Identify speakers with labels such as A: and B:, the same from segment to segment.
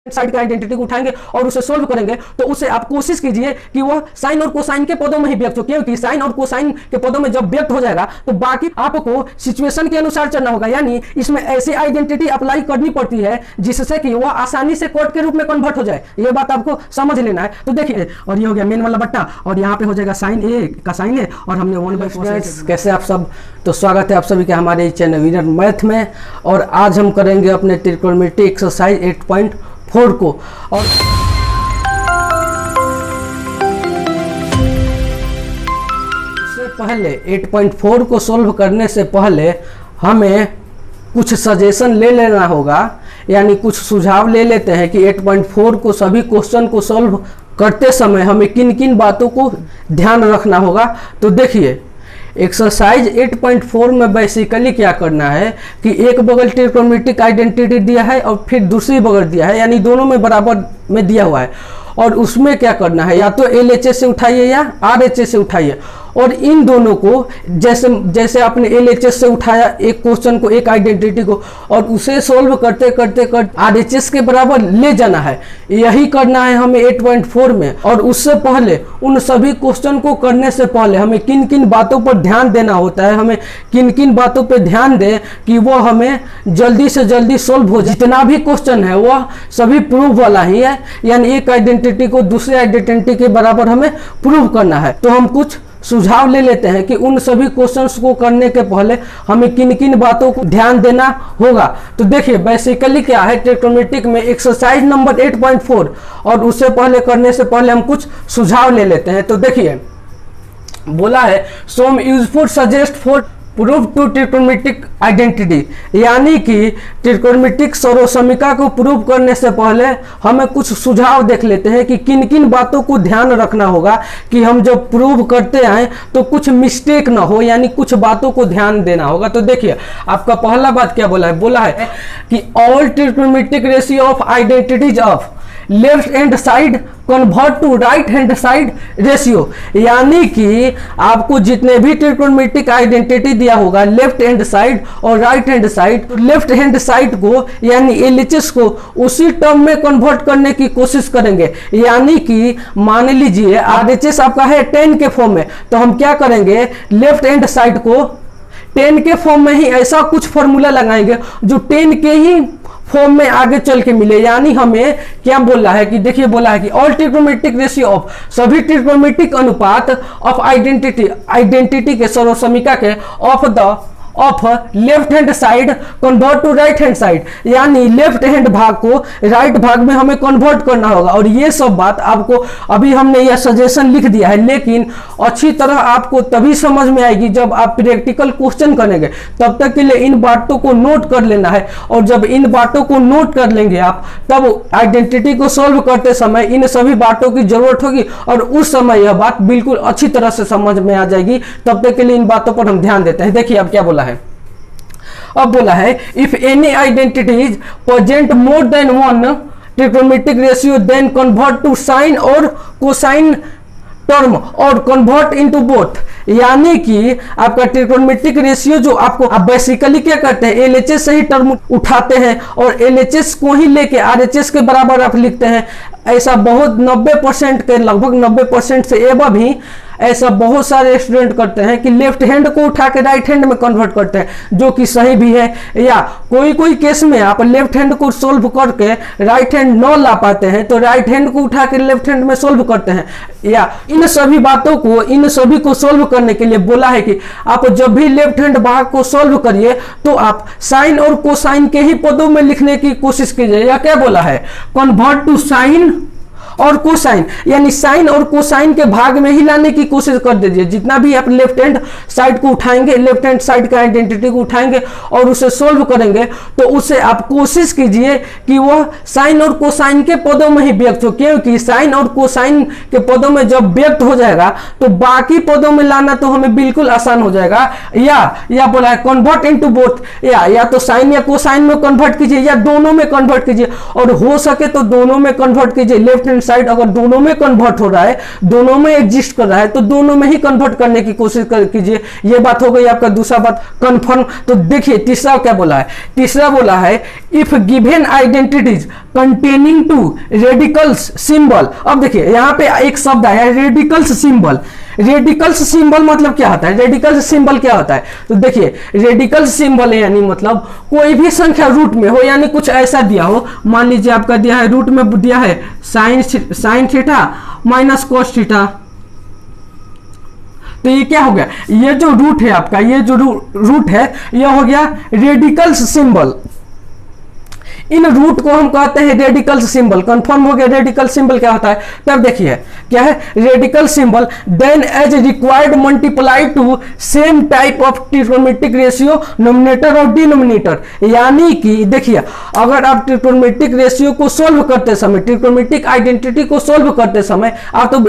A: Side का identity को उठाएंगे और उसे सोल्व करेंगे, तो उसे आप कोशिश कीजिए कि वह साइन और कोसाइन के पदों में ही व्यक्त हो, क्योंकि साइन और कोसाइन के पदों में जब व्यक्त हो जाएगा तो बाकी आपको सिचुएशन के अनुसार चलना होगा। यानी इसमें ऐसी आइडेंटिटी अप्लाई करनी पड़ती है जिससे कि वह आसानी से कोड के रूप में कन्वर्ट हो जाए। ये बात आपको समझ लेना है। तो देखिए, और ये हो गया मेन वाला बट्टा, और यहाँ पे हो जाएगा साइन ए का साइन ए, और हमने 1/cos। कैसे आप सब? तो स्वागत है आप सभी का हमारे चैनल विनर मैथ में। और आज हम करेंगे अपने ट्रिग्नोमेट्री एक्सरसाइज 8.4 को। और इससे पहले 8.4 को सोल्व करने से पहले हमें कुछ सजेशन ले लेना होगा, यानी कुछ सुझाव ले लेते हैं कि 8.4 को सभी क्वेश्चन को सोल्व करते समय हमें किन किन बातों को ध्यान रखना होगा। तो देखिए, एक्सरसाइज 8.4 में बेसिकली क्या करना है कि एक बगल ट्रिग्नोमेट्रिक आइडेंटिटी दिया है और फिर दूसरी बगल दिया है, यानी दोनों में बराबर में दिया हुआ है। और उसमें क्या करना है, या तो LHS से उठाइए या RHS से उठाइए, और इन दोनों को जैसे जैसे आपने LHS से उठाया एक क्वेश्चन को, एक आइडेंटिटी को, और उसे सोल्व करते करते RHS के बराबर ले जाना है। यही करना है हमें 8.4 में। और उससे पहले उन सभी क्वेश्चन को करने से पहले हमें किन किन बातों पर ध्यान देना होता है, हमें किन किन बातों पर ध्यान दें कि वो हमें जल्दी से जल्दी सोल्व हो जाए। जितना भी क्वेश्चन है वह सभी प्रूफ वाला ही है, यानी एक आइडेंटिटी को दूसरे आइडेंटिटी के बराबर हमें प्रूव करना है। तो हम कुछ सुझाव ले लेते हैं कि उन सभी क्वेश्चंस को करने के पहले हमें किन किन बातों को ध्यान देना होगा। तो देखिए, बेसिकली क्या है ट्रिग्नोमेट्रिक में एक्सरसाइज नंबर 8.4, और उससे पहले करने से पहले हम कुछ सुझाव ले लेते हैं। तो देखिए, बोला है some useful suggest for proof to trigonometric identity, यानी कि ट्रिग्नोमेट्रिक सर्वसमीका को प्रूव करने से पहले हमें कुछ सुझाव देख लेते हैं कि किन किन बातों को ध्यान रखना होगा कि हम जब प्रूव करते हैं तो कुछ मिस्टेक ना हो, यानी कुछ बातों को ध्यान देना होगा। तो देखिए, आपका पहला बात क्या बोला है कि all trigonometric ratio of identities of left hand side convert to right hand side ratio, यानी कि आपको जितने भी ट्रिग्नोमेट्रिक आइडेंटिटी दिया होगा लेफ्ट हैंड साइड और राइट हैंड साइड, तो लेफ्ट हैंड साइड को यानी LHS को उसी टर्म में कन्वर्ट करने की कोशिश करेंगे। यानी कि मान लीजिए RHS आपका है 10 के फॉर्म में, तो हम क्या करेंगे, लेफ्ट हैंड साइड को 10 के फॉर्म में ही ऐसा कुछ फॉर्मूला लगाएंगे जो 10 के ही फॉर्म में आगे चल के मिले। यानी हमें क्या बोला है कि देखिए, बोला है कि ऑल ट्रिग्नोमेट्रिक रेशियो ऑफ, सभी ट्रिग्नोमेट्रिक अनुपात ऑफ आइडेंटिटी के सर्वसमीका के of left hand side convert to right hand side, यानी लेफ्ट हैंड भाग को राइट भाग में हमें कन्वर्ट करना होगा। और ये सब बात आपको अभी हमने यह सजेशन लिख दिया है, लेकिन अच्छी तरह आपको तभी समझ में आएगी जब आप प्रैक्टिकल क्वेश्चन करेंगे। तब तक के लिए इन बातों को नोट कर लेना है, और जब इन बातों को नोट कर लेंगे आप, तब आइडेंटिटी को सोल्व करते समय इन सभी बातों की जरूरत होगी, और उस समय यह बात बिल्कुल अच्छी तरह से समझ में आ जाएगी। तब तक के लिए इन बातों पर हम ध्यान देते हैं। देखिए, अब क्या बोला है, अब बोला है if any identity is present more than one trigonometric ratio then convert to sine और कोसाइन टर्म और कन्वर्ट इनटू बोथ, यानी कि आपका ट्रिग्नोमेट्रिक रेशियो जो आपको आप बेसिकली क्या करते हैं, LHS से ही टर्म उठाते हैं और LHS को ही लेके RHS के बराबर आप लिखते हैं। ऐसा बहुत 90% के लगभग 90% से एबव ही ऐसा बहुत सारे स्टूडेंट करते हैं कि लेफ्ट हैंड को उठा के राइट हैंड में कन्वर्ट करते हैं, जो कि सही भी है। या कोई कोई केस में आप लेफ्ट हैंड को सोल्व करके राइट हैंड न ला पाते हैं तो राइट हैंड को उठा के लेफ्ट हैंड में सोल्व करते हैं। या इन सभी बातों को, इन सभी को सोल्व करने के लिए बोला है कि आप जब भी लेफ्ट हैंड भाग को सोल्व करिए तो आप साइन और कोसाइन के ही पदों में लिखने की कोशिश कीजिए। या क्या बोला है, कन्वर्ट टू साइन और कोसाइन, यानी साइन और कोसाइन के भाग में ही लाने की कोशिश कर दीजिए। जितना भी आप लेफ्ट हैंड साइड को उठाएंगे, लेफ्ट हैंड साइड का आइडेंटिटी को उठाएंगे और उसे सोल्व करेंगे, तो उसे आप कोशिश कीजिए कि वह साइन और कोसाइन के पदों में ही व्यक्त हो, क्योंकि साइन और कोसाइन के पदों में जब व्यक्त हो जाएगा तो बाकी पदों में लाना तो हमें बिल्कुल आसान हो जाएगा। या बोला है कन्वर्ट इनटू बोथ, या तो साइन या कोसाइन में कन्वर्ट कीजिए या दोनों में कन्वर्ट कीजिए, और हो सके तो दोनों में कन्वर्ट कीजिए, लेफ्ट हैंड साइड अगर दोनों में कन्वर्ट हो रहा है, दोनों में एग्जिस्ट कर रहा है, तो दोनों में ही कन्वर्ट करने की कोशिश कीजिए। ये बात हो गई आपका दूसरा बात कन्फर्म। तो देखिए तीसरा क्या बोला है, तीसरा बोला है if given identities containing to radicals symbol. अब देखिए यहाँ पे एक शब्द आया है रेडिकल्स सिंबल। रेडिकल्स सिंबल मतलब क्या होता है, रेडिकल्स सिंबल क्या होता है, तो देखिए रेडिकल्स सिंबल यानी मतलब कोई भी संख्या रूट में हो, यानी कुछ ऐसा दिया हो, मान लीजिए आपका दिया है रूट में दिया है sine theta minus cos theta, तो ये क्या हो गया, ये जो रूट है आपका, ये जो रूट है ये हो गया रेडिकल्स सिंबल। इन रूट को हम कहते हैं रेडिकल सिंबल। कंफर्म हो गया रेडिकल सिंबल क्या होता है। तब देखिए क्या है radical symbol, then as required multiply to same type of trigonometric ratio nominator और डिनोमिनेटर। यानी कि देखिए अगर आप ट्रिग्नोमेट्रिक रेशियो को सोल्व करते समय, ट्रिग्नोमेट्रिक आइडेंटिटी को सोल्व करते समय आप तो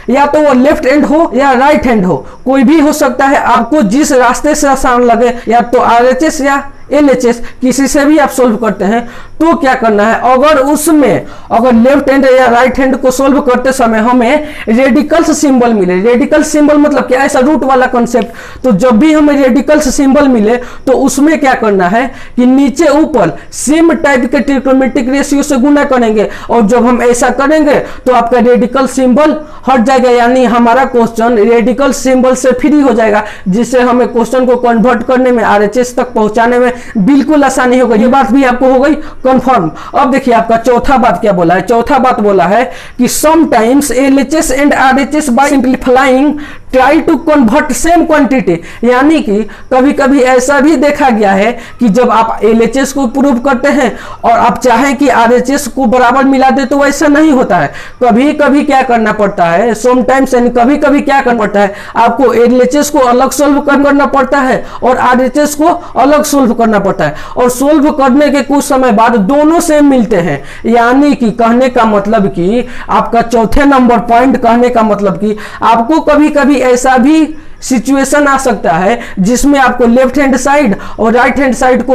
A: या तो वो लेफ्ट हैंड हो या राइट हैंड हो, कोई भी हो सकता है, आपको जिस रास्ते से आसान लगे, या तो आरएचएस या एलएचएस किसी से भी आप सोल्व करते हैं, तो क्या करना है, अगर उसमें अगर लेफ्ट हैंड या राइट हैंड को सोल्व करते समय हमें रेडिकल्स सिंबल मिले, रेडिकल सिंबल मतलब क्या, ऐसा रूट वाला कॉन्सेप्ट, तो जब भी हमें रेडिकल्स सिंबल मिले तो उसमें क्या करना है कि नीचे ऊपर सेम टाइप के ट्रिग्नोमेट्रिक रेशियो से गुना करेंगे, और जब हम ऐसा करेंगे तो आपका रेडिकल सिंबल हट जाएगा, यानी हमारा क्वेश्चन रेडिकल सिंबल से फ्री हो जाएगा, जिससे हमें क्वेश्चन को कन्वर्ट करने में, आरएचएस तक पहुंचाने में बिल्कुल आसानी होगा। ये बात भी आपको हो गई कंफर्म। अब देखिए आपका चौथा बात क्या बोला है, चौथा बात बोला है कि sometimes LHS and RHS by simplifying try to convert same quantity. यानी कि कभी कभी ऐसा भी देखा गया है कि जब आप एलएचएस को प्रूव करते हैं और आप चाहें कि आरएचएस को बराबर मिला दे, तो वैसा नहीं होता है। कभी कभी क्या करना पड़ता है, समटाइम्स यानी कभी कभी क्या करना पड़ता है, आपको एलएचएस को अलग सोल्व करना पड़ता है और आरएचएस को अलग सोल्व करना पड़ता है, और सोल्व करने के कुछ समय बाद दोनों सेम मिलते हैं। यानी कि कहने का मतलब कि आपका चौथे नंबर पॉइंट कहने का मतलब कि आपको कभी कभी ऐसा भी सिचुएशन आ सकता है जिसमें आपको लेफ्ट हैंड साइड और राइट हैंड साइड को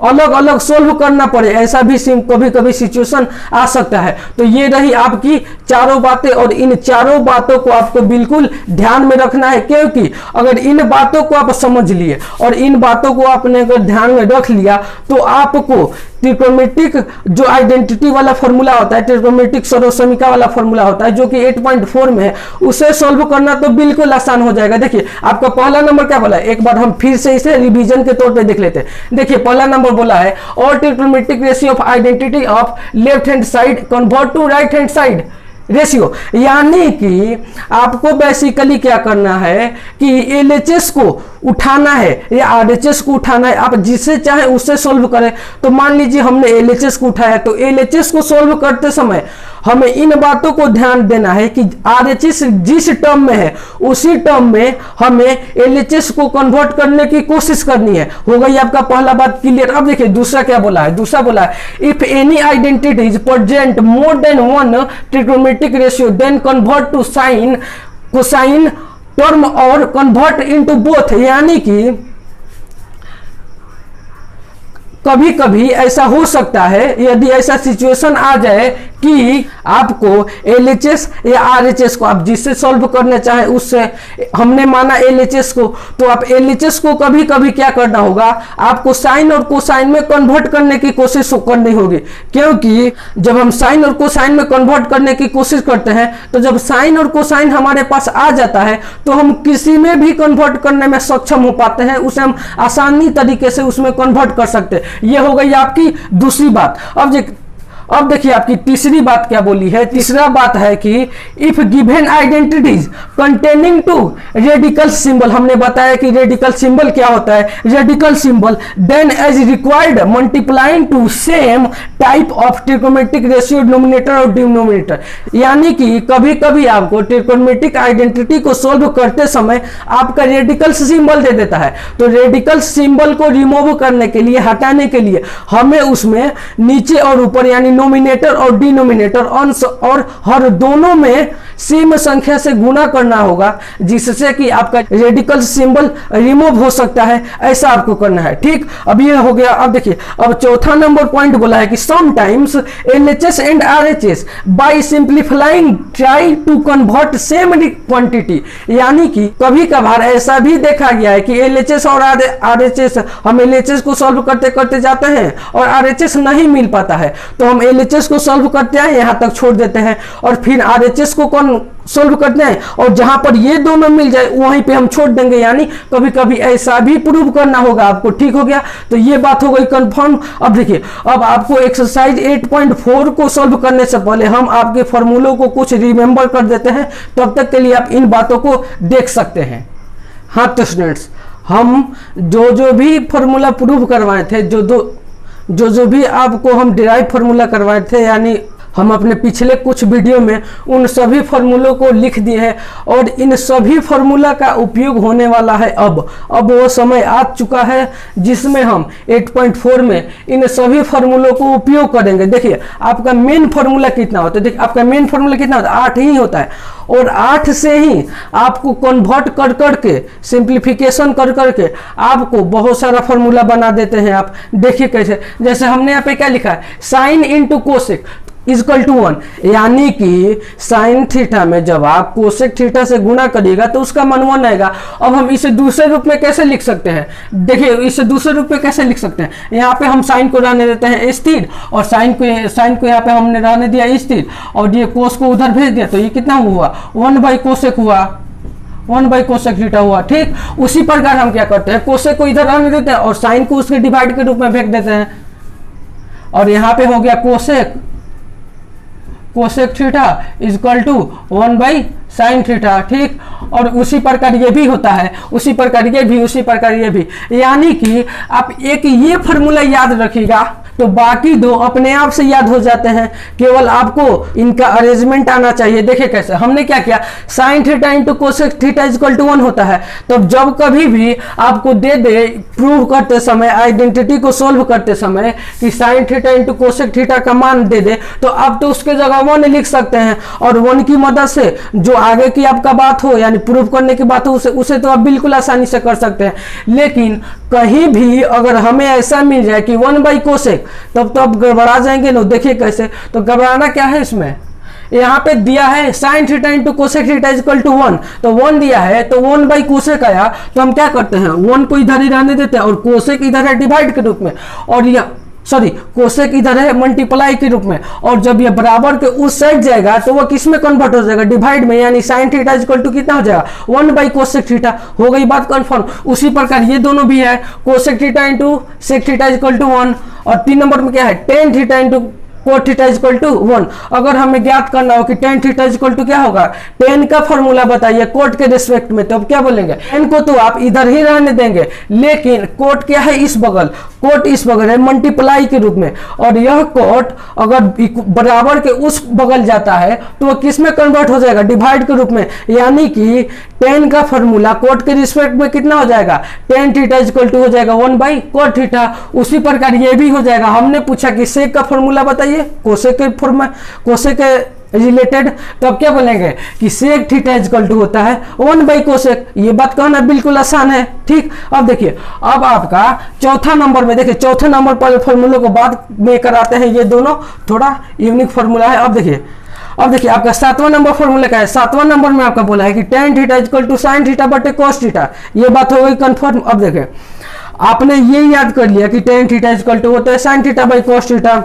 A: अलग अलग सोल्व करना पड़े, ऐसा भी कभी कभी सिचुएशन आ सकता है। तो ये रही आपकी चारों बातें, और इन चारों बातों को आपको बिल्कुल ध्यान में रखना है, क्योंकि अगर इन बातों को आप समझ लिए और इन बातों को आपने अगर ध्यान में रख लिया तो आपको ट्रिग्नोमेट्रिक जो आइडेंटिटी वाला फॉर्मूला होता है, ट्रिग्नोमेट्रिक सर्वसमीका वाला फॉर्मूला होता है जो कि 8.4 में है, उसे सॉल्व करना तो बिल्कुल आसान हो जाएगा। देखिए आपका पहला नंबर क्या बोला है, एक बार हम फिर से इसे रिवीजन के तौर पे देख लेते हैं। देखिए पहला नंबर बोला है all trigonometric ratio of identity of left hand side convert to right hand side ratio. यानी कि आपको बेसिकली क्या करना है कि एलएचएस को उठाना है या आरएचएस को उठाना है, आप जिसे चाहे उससे सोल्व करें। तो मान लीजिए हमने एलएचएस को उठाया, तो एलएचएस को सोल्व करते समय हमें इन बातों को ध्यान देना है कि आरएचएस जिस टर्म में है उसी टर्म में हमें एलएचएस को कन्वर्ट करने की कोशिश करनी है। हो गई आपका पहला बात क्लियर। अब देखिए दूसरा क्या बोला है, दूसरा बोला है if any identity is present more than one trigonometric ratio then convert to sine cosine term और कन्वर्ट इनटू बोथ। यानी कि कभी कभी ऐसा हो सकता है, यदि ऐसा सिचुएशन आ जाए कि आपको एलएचएस या आरएचएस को आप जिससे सॉल्व करना चाहे उससे, हमने माना एलएचएस को, तो आप एलएचएस को कभी कभी क्या करना होगा, आपको साइन और कोसाइन में कन्वर्ट करने की कोशिश करनी होगी। क्योंकि जब हम साइन और कोसाइन में कन्वर्ट करने की कोशिश करते हैं, तो जब साइन और कोसाइन हमारे पास आ जाता है तो हम किसी में भी कन्वर्ट करने में सक्षम हो पाते हैं, उसे हम आसानी तरीके से उसमें कन्वर्ट कर सकते हैं। यह हो गई आपकी दूसरी बात। अब देखिए आपकी तीसरी बात क्या बोली है, तीसरा बात है कि if given identities containing to radical symbol, हमने बताया कि रेडिकल सिंबल क्या होता है, radical symbol then as required multiplying to same type of trigonometric ratio nominator और डिनोमिनेटर। यानी कि कभी कभी आपको ट्रिग्नोमेट्रिक आइडेंटिटी को सोल्व करते समय आपका रेडिकल सिंबल दे देता है, तो रेडिकल सिंबल को रिमूव करने के लिए, हटाने के लिए हमें उसमें नीचे और ऊपर यानी नोमिनेटर और डिनोमिनेटर, अंश और हर दोनों में सेम संख्या से गुना करना होगा, जिससे कि आपका रेडिकल सिंबल रिमूव हो सकता है, ऐसा आपको करना है। ठीक, अब ये हो गया। अब देखिए, अब चौथा नंबर पॉइंट बोला है कि sometimes LHS and RHS by simplifying try to convert same quantity, यानी कि कभी कभार ऐसा भी देखा गया है कि LHS और RHS, हम LHS को सॉल्व करते करते जाते हैं और RHS नहीं मिल पाता है, तो हम LHS को सॉल्व करते हैं, यहाँ तक छोड़ देते हैं, और फिर RHS को कौन सोल्व करते हैं, और जहां पर ये दोनों मिल जाए वहीं पे हम छोड़ देंगे, यानी कभी कभी ऐसा भी प्रूव करना होगा आपको। ठीक हो गया, तो ये बात हो गई कंफर्म। अब देखिए, अब आपको एक्सरसाइज 8.4 को सोल्व करने से पहले हम आपके फॉर्मूलों को कुछ रिमेंबर कर देते हैं, तब तक के लिए आप इन बातों को देख सकते हैं। हाँ तो स्टूडेंट्स, हम जो भी फॉर्मूला प्रूव करवाए थे, जो भी आपको हम डिराइव फॉर्मूला करवाए थे, यानी हम अपने पिछले कुछ वीडियो में उन सभी फॉर्मूलों को लिख दिए हैं, और इन सभी फॉर्मूला का उपयोग होने वाला है। अब वो समय आ चुका है जिसमें हम 8.4 में इन सभी फॉर्मूलों को उपयोग करेंगे। देखिए, आपका मेन फॉर्मूला कितना होता है, देखिए आपका मेन फॉर्मूला कितना होता है, 8 ही होता है, और 8 से ही आपको कन्वर्ट कर करके, सिंप्लीफिकेशन कर करके आपको बहुत सारा फॉर्मूला बना देते हैं। आप देखिए कैसे, जैसे हमने यहाँ पे क्या लिखा है, sine into cosec equal to 1, यानी कि साइन थीटा में जब आप कोसेक थीटा से गुणा करिएगा तो उसका मान 1 आएगा। अब हम इसे दूसरे रूप में कैसे लिख सकते हैं, देखिए इसे दूसरे रूप में कैसे लिख सकते हैं, यहाँ पे हम साइन को रहने देते हैं स्थिर, और साइन को यहाँ पे हमने रहने दिया स्थिर, और ये कोस को उधर भेज दिया, तो ये कितना हुआ, 1/कोसेक हुआ, 1/कोसेक थीटा हुआ। ठीक, उसी प्रकार हम क्या करते हैं, कोसेक को इधर रहने देते हैं और साइन को उसके डिवाइड के रूप में फेंक देते हैं, और यहाँ पे हो गया cosec theta equal to one by sine theta. ठीक, और उसी प्रकार ये भी होता है, उसी प्रकार ये भी, उसी प्रकार ये भी, यानी कि आप एक ये फॉर्मूला याद रखिएगा तो बाकी दो अपने आप से याद हो जाते हैं, केवल आपको इनका अरेंजमेंट आना चाहिए। देखिए कैसे, हमने क्या किया, sine theta into cosec theta equal to 1 होता है, तो जब कभी भी आपको दे दे प्रूव करते समय, आइडेंटिटी को सोल्व करते समय कि sine theta into cosec theta का मान दे दे, तो आप तो उसके जगह 1 लिख सकते हैं, और 1 की मदद से जो आगे की आपका बात हो, यानी प्रूव करने की बात हो, उसे तो आप बिल्कुल आसानी से कर सकते हैं। लेकिन कहीं भी अगर हमें ऐसा मिल जाए कि 1/कोसेक, तब तो आप गड़बड़ा जाएंगे ना। देखिए कैसे, तो घबराना क्या है, इसमें यहाँ पे दिया है sine theta into cosec theta equal to 1, तो 1 दिया है, तो 1/कोसेक आया, तो हम क्या करते हैं, 1 को इधर ही रहने देते हैं, और कोसेक इधर है डिवाइड के रूप में, और यह कोसेक इधर है मल्टीप्लाई के रूप में, और जब ये बराबर के उस साइड जाएगा तो वो किस में कन्वर्ट हो जाएगा, डिवाइड में, यानी साइन थीटा इक्वल टू कितना हो जाएगा, 1/कोसेक थीटा। हो गई बात कंफर्म। उसी प्रकार ये दोनों भी है, cosec theta into sec theta equal to 1, और 3 नंबर में क्या है, tan theta into cot theta equal to 1। अगर हमें ज्ञात करना हो कि टेन थीटा इक्वल टू क्या होगा, टेन का फॉर्मूला बताइए कोट के रिस्पेक्ट में, तो अब क्या बोलेंगे, टेन को तो आप इधर ही रहने देंगे, लेकिन कोट क्या है, इस बगल, कोट इस बगल है मल्टीप्लाई के रूप में, और यह कोट अगर बराबर के उस बगल जाता है तो वह किस में कन्वर्ट हो जाएगा, डिवाइड के रूप में, यानी कि टेन का फॉर्मूला कोट के रिस्पेक्ट में कितना हो जाएगा, टेन थीटा इक्वल टू हो जाएगा 1/कोट थीटा। उसी प्रकार ये भी हो जाएगा। हमने पूछा कि सेक का फॉर्मूला बताइए कोसेक के रिलेटेड, तो अब क्या बोलेंगे कि सेक थीटा इक्वल टू होता है 1/कोसेक। ये बात कहना बिल्कुल आसान है। ठीक, अब देखिए, अब आपका चौथा नंबर में, देखिए चौथे नंबर पर फॉर्मूले को बाद में कराते हैं, ये दोनों थोड़ा यूनिक फॉर्मूला है। अब देखिए आपका 7वां नंबर फॉर्मूला का है। 7वां नंबर में आपका बोला है कि tan theta equal to sine theta बटे कोस थीटा। ये बात हो गई कंफर्म। अब देखिए, आपने ये याद कर लिया कि टेन थीटा इक्वल टू होता है sine theta by cos theta.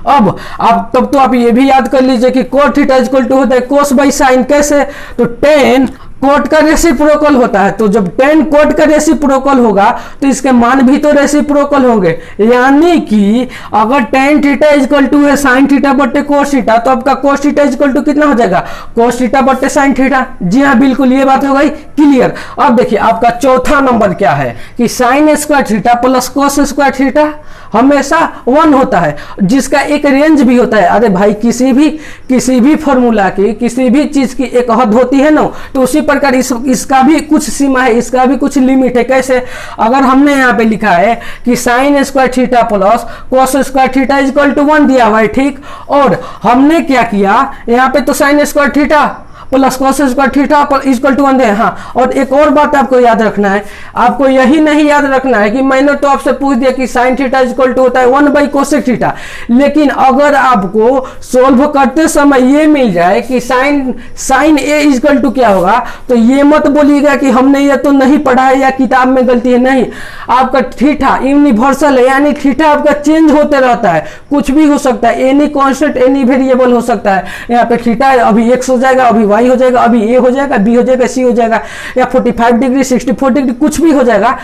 A: अब आप तब तो आप ये भी याद कर लीजिए कि कोट थीटा इक्वल टू होता है कोस बाई साइन। कैसे, तो टेन कोट का रेसिप्रोकल होता है, तो जब टेन कोट का रेसिप्रोकल होगा तो इसके मान भी तो रेसिप्रोकल होंगे, यानी कि अगर टेन थीटा इक्वल टू है साइन थीटा बट्टे कोस थीटा, तो आपका कोस थीटा इक्वल टू कितना हो जाएगा, कोस थीटा बट्टे साइन थीटा। जी हाँ, बिल्कुल ये बात हो गई क्लियर। अब देखिए आपका चौथा नंबर क्या है कि sine square theta plus cos square theta हमेशा 1 होता है, जिसका एक रेंज भी होता है। अरे भाई, किसी भी फॉर्मूला की, किसी भी चीज की एक हद होती है ना, तो उसी प्रकार इसका भी कुछ सीमा है, इसका भी कुछ लिमिट है। कैसे? अगर हमने यहाँ पे लिखा है कि sine square theta plus cos square theta equal to 1 दिया हुआ है, ठीक, और हमने क्या किया यहाँ पे, तो sine square theta plus cos square theta equal to 1 है। हाँ, और एक और बात आपको याद रखना है, आपको यही नहीं याद रखना है कि मैंने तो आपसे पूछ दिया कि साइन थीटा इक्वल टू होता है 1/कोसेक थीटा, लेकिन अगर आपको सोल्व करते समय ये मिल जाए कि साइन ए इक्वल टू क्या होगा, तो ये मत बोलिएगा कि हमने ये तो नहीं पढ़ा है या किताब में गलती है। नहीं, आपका थीटा यूनिवर्सल है, यानी थीटा आपका चेंज होते रहता है, कुछ भी हो सकता है, एनी कांस्टेंट एनी वेरिएबल हो सकता है। यहाँ पे थीटा अभी x हो जाएगा, अभी y हो जाएगा, अभी a हो जाएगा, b हो जाएगा, c हो जाएगा, या 45 डिग्री 64 डिग्री कुछ भी हो जाएगा,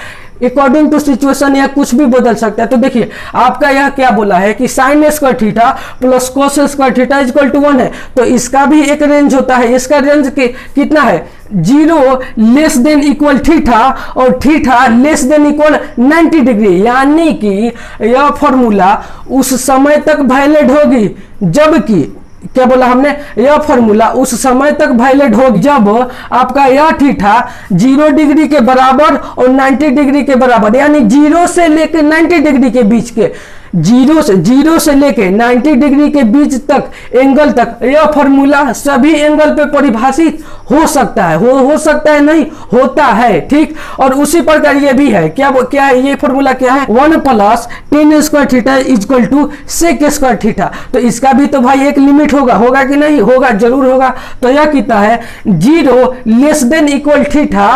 A: अकॉर्डिंग टू सिचुएशन या कुछ भी बदल सकता है। तो देखिए आपका यह क्या बोला है कि sine square theta plus cos square theta equal to 1 है, तो इसका भी एक रेंज होता है। इसका रेंज कितना है? 0 लेस देन इक्वल थीटा और theta less than equal 90 degree, यानी कि यह फॉर्मूला उस समय तक वैलिड होगी जबकि, क्या बोला हमने, यह फॉर्मूला उस समय तक वैलिड होगी जब आपका यह थीटा 0 डिग्री के बराबर और 90 डिग्री के बराबर, यानी 0 से लेकर 90 डिग्री के बीच के, 0 से लेके 90 डिग्री के बीच तक एंगल तक यह फॉर्मूला सभी एंगल पे परिभाषित हो सकता है। हो सकता है नहीं, होता है, ठीक। और उसी प्रकार ये भी है, क्या है ये फॉर्मूला? क्या है? 1 plus tan square theta equal to sec square theta. तो इसका भी तो भाई एक लिमिट होगा कि नहीं? होगा, जरूर होगा। तो यह कितना है? 0 लेस देन इक्वल थीटा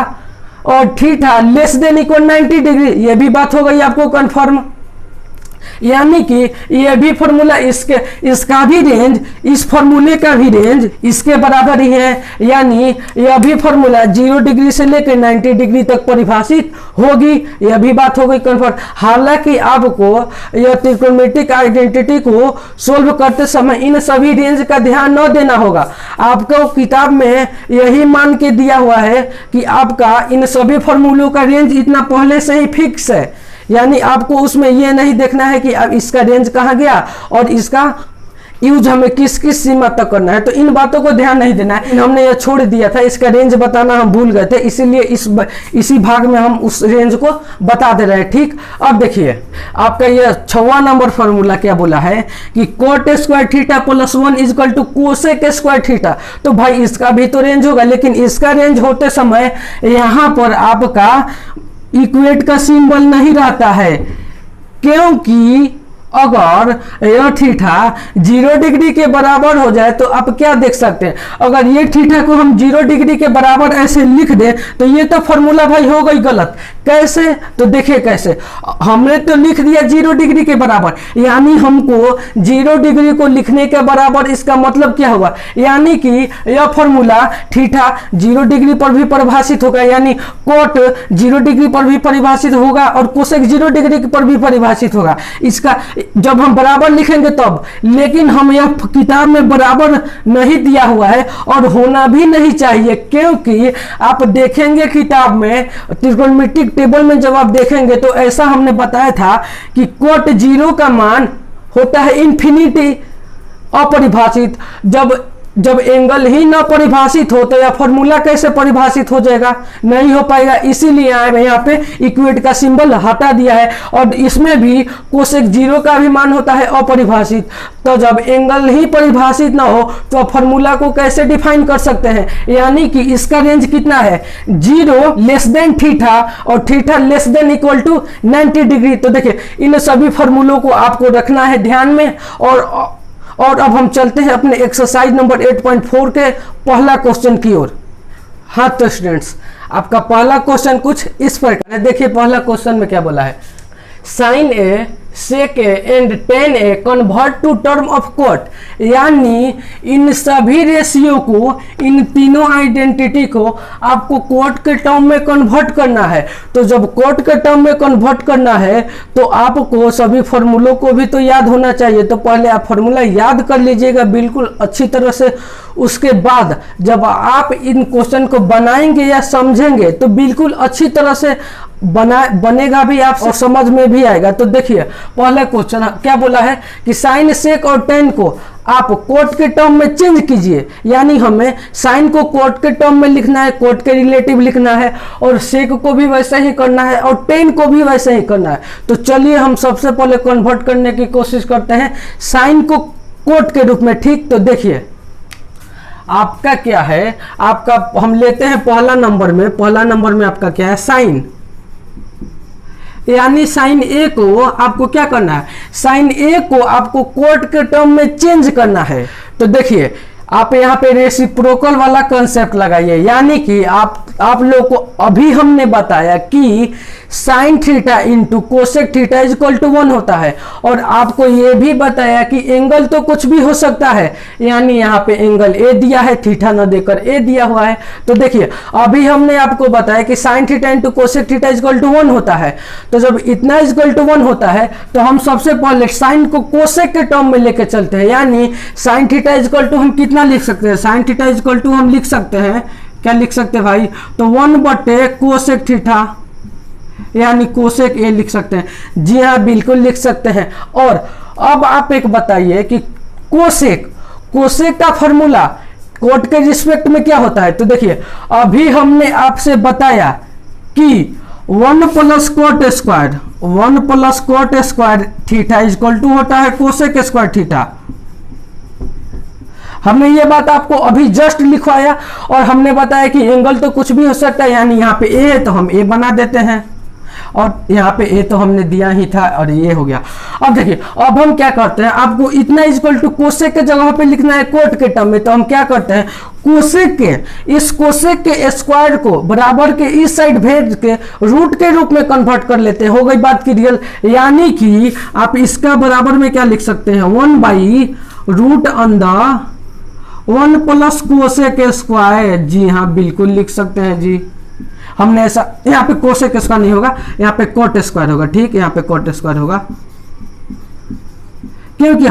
A: और theta less than equal 90 degree. ये भी बात हो गई आपको कंफर्म, यानी कि ये भी फॉर्मूला इसका भी रेंज, इस फॉर्मूले का भी रेंज इसके बराबर ही है, यानी यह भी फॉर्मूला 0 डिग्री से लेकर 90 डिग्री तक परिभाषित होगी। यह भी बात हो गई कंफर्म। हालांकि आपको यह ट्रिग्नोमेट्रिक आइडेंटिटी को सोल्व करते समय इन सभी रेंज का ध्यान न देना होगा। आपको किताब में यही मान के दिया हुआ है कि आपका इन सभी फॉर्मूलों का रेंज इतना पहले से ही फिक्स है, यानी आपको उसमें यह नहीं देखना है कि अब इसका रेंज कहाँ गया और इसका यूज हमें किस किस सीमा तक करना है, तो इन बातों को ध्यान नहीं देना है। हमने यह छोड़ दिया था, इसका रेंज बताना हम भूल गए थे, इसीलिए इसी भाग में हम उस रेंज को बता दे रहे हैं, ठीक। अब देखिए आपका यह 6वां नंबर फॉर्मूला क्या बोला है कि cot square theta plus 1 equal to cosec square theta. तो भाई इसका भी तो रेंज होगा, लेकिन इसका रेंज होते समय यहाँ पर आपका इक्वेट का सिंबल नहीं रहता है, क्योंकि अगर यह थीटा 0 डिग्री के बराबर हो जाए तो आप क्या देख सकते हैं, अगर ये थीटा को हम 0 डिग्री के बराबर ऐसे लिख दें तो ये तो फॉर्मूला भाई हो गई गलत। कैसे? तो देखिए कैसे, हमने तो लिख दिया 0 डिग्री के बराबर, यानी हमको 0 डिग्री को लिखने के बराबर, इसका मतलब क्या होगा, यानी कि यह फॉर्मूला थीटा 0 डिग्री पर भी परिभाषित होगा, यानी कोट 0 डिग्री पर भी परिभाषित होगा और कोसेक 0 डिग्री पर भी परिभाषित होगा। इसका जब हम बराबर लिखेंगे तब, लेकिन हम यह किताब में बराबर नहीं दिया हुआ है और होना भी नहीं चाहिए, क्योंकि आप देखेंगे किताब में ट्रिग्नोमेट्रिक टेबल में जब आप देखेंगे तो ऐसा हमने बताया था कि कोट 0 का मान होता है इन्फिनिटी, अपरिभाषित। जब एंगल ही ना परिभाषित हो तो यह फॉर्मूला कैसे परिभाषित हो जाएगा? नहीं हो पाएगा। इसीलिए यहाँ पे इक्वेट का सिंबल हटा दिया है, और इसमें भी कोसेक 0 का भी मान होता है अपरिभाषित। तो जब एंगल ही परिभाषित ना हो तो फॉर्मूला को कैसे डिफाइन कर सकते हैं, यानी कि इसका रेंज कितना है? 0 लेस देन थीटा और theta less than equal to 90 degree. तो देखिए इन सभी फॉर्मूलों को आपको रखना है ध्यान में। और अब हम चलते हैं अपने एक्सरसाइज नंबर 8.4 के पहला क्वेश्चन की ओर। हाँ तो स्टूडेंट्स, आपका पहला क्वेश्चन कुछ इस प्रकार है। देखिए पहला क्वेश्चन में क्या बोला है, sine A sec A and tan A convert to term of cot, यानी इन सभी रेशियो को, इन तीनों आइडेंटिटी को आपको कोट के टर्म में कन्वर्ट करना है। तो जब कोट के टर्म में कन्वर्ट करना है तो आपको सभी फॉर्मूलों को भी तो याद होना चाहिए। तो पहले आप फॉर्मूला याद कर लीजिएगा बिल्कुल अच्छी तरह से, उसके बाद जब आप इन क्वेश्चन को बनाएंगे या समझेंगे तो बिल्कुल अच्छी तरह से बनेगा भी आप और समझ में भी आएगा। तो देखिए पहला क्वेश्चन क्या बोला है कि साइन सेक और टेन को आप कोट के टर्म में चेंज कीजिए, यानी हमें साइन को कोट के टर्म में लिखना है, कोट के रिलेटिव लिखना है, और सेक को भी वैसे ही करना है और टेन को भी वैसे ही करना है। तो चलिए हम सबसे पहले कन्वर्ट करने की कोशिश करते हैं साइन को कोट के रूप में। ठीक, तो देखिए आपका क्या है, आपका हम लेते हैं पहला नंबर में आपका क्या है साइन, यानी साइन ए को आपको क्या करना है, साइन ए को आपको कोट के टर्म में चेंज करना है। तो देखिए आप यहाँ पे रेसिप्रोकल वाला कंसेप्ट लगाइए, यानी कि आप लोग को अभी हमने बताया कि sine theta into cosec theta is equal to 1 होता है, और आपको ये भी बताया कि एंगल तो कुछ भी हो सकता है, यानी यहाँ पे एंगल ए दिया है, थीटा न देकर ए दिया हुआ है। तो देखिए अभी हमने आपको बताया कि sine theta into cosec theta is equal to 1 होता है। तो जब इतना इज इक्वल टू 1 होता है तो हम सबसे पहले साइन को कोसेक के टर्म में लेके चलते हैं, यानी sine theta is equal to हम कितना लिख सकते हैं, sine theta is equal to हम लिख सकते हैं, क्या लिख सकते हैं भाई, तो 1 कोसेक थीटा, यानी कोसेक ए लिख सकते हैं। जी हाँ बिल्कुल लिख सकते हैं। और अब आप एक बताइए कि कोसेक का फॉर्मूला कोट के रिस्पेक्ट में क्या होता है। तो देखिए अभी हमने आपसे बताया कि 1 plus cot square theta is equal to होता है कोसेक स्क्वायर थीटा। हमने ये बात आपको अभी जस्ट लिखवाया, और हमने बताया कि एंगल तो कुछ भी हो सकता है, यानी यहाँ पे ए है तो हम ए बना देते हैं, और यहाँ पे ए तो हमने दिया ही था और ये हो गया। अब देखिए अब हम क्या करते हैं, आपको इतना इक्वल टू कोसेक के जगह पे लिखना है कोट के टर्म में, तो हम क्या करते हैं कोसेक के स्क्वायर को बराबर के इस साइड भेज के रूट के रूप में कन्वर्ट कर लेते हैं। हो गई बात की रियल, यानी कि आप इसका बराबर में क्या लिख सकते हैं 1/√1 प्लस कोसेक स्क्वायर। जी हाँ बिल्कुल लिख सकते हैं जी। हमने ऐसा, यहाँ पे कोसेक स्क्वायर नहीं होगा, यहाँ पे कोट स्क्वायर होगा। ठीक, यहाँ पे कोट स्क्वायर होगा, क्योंकि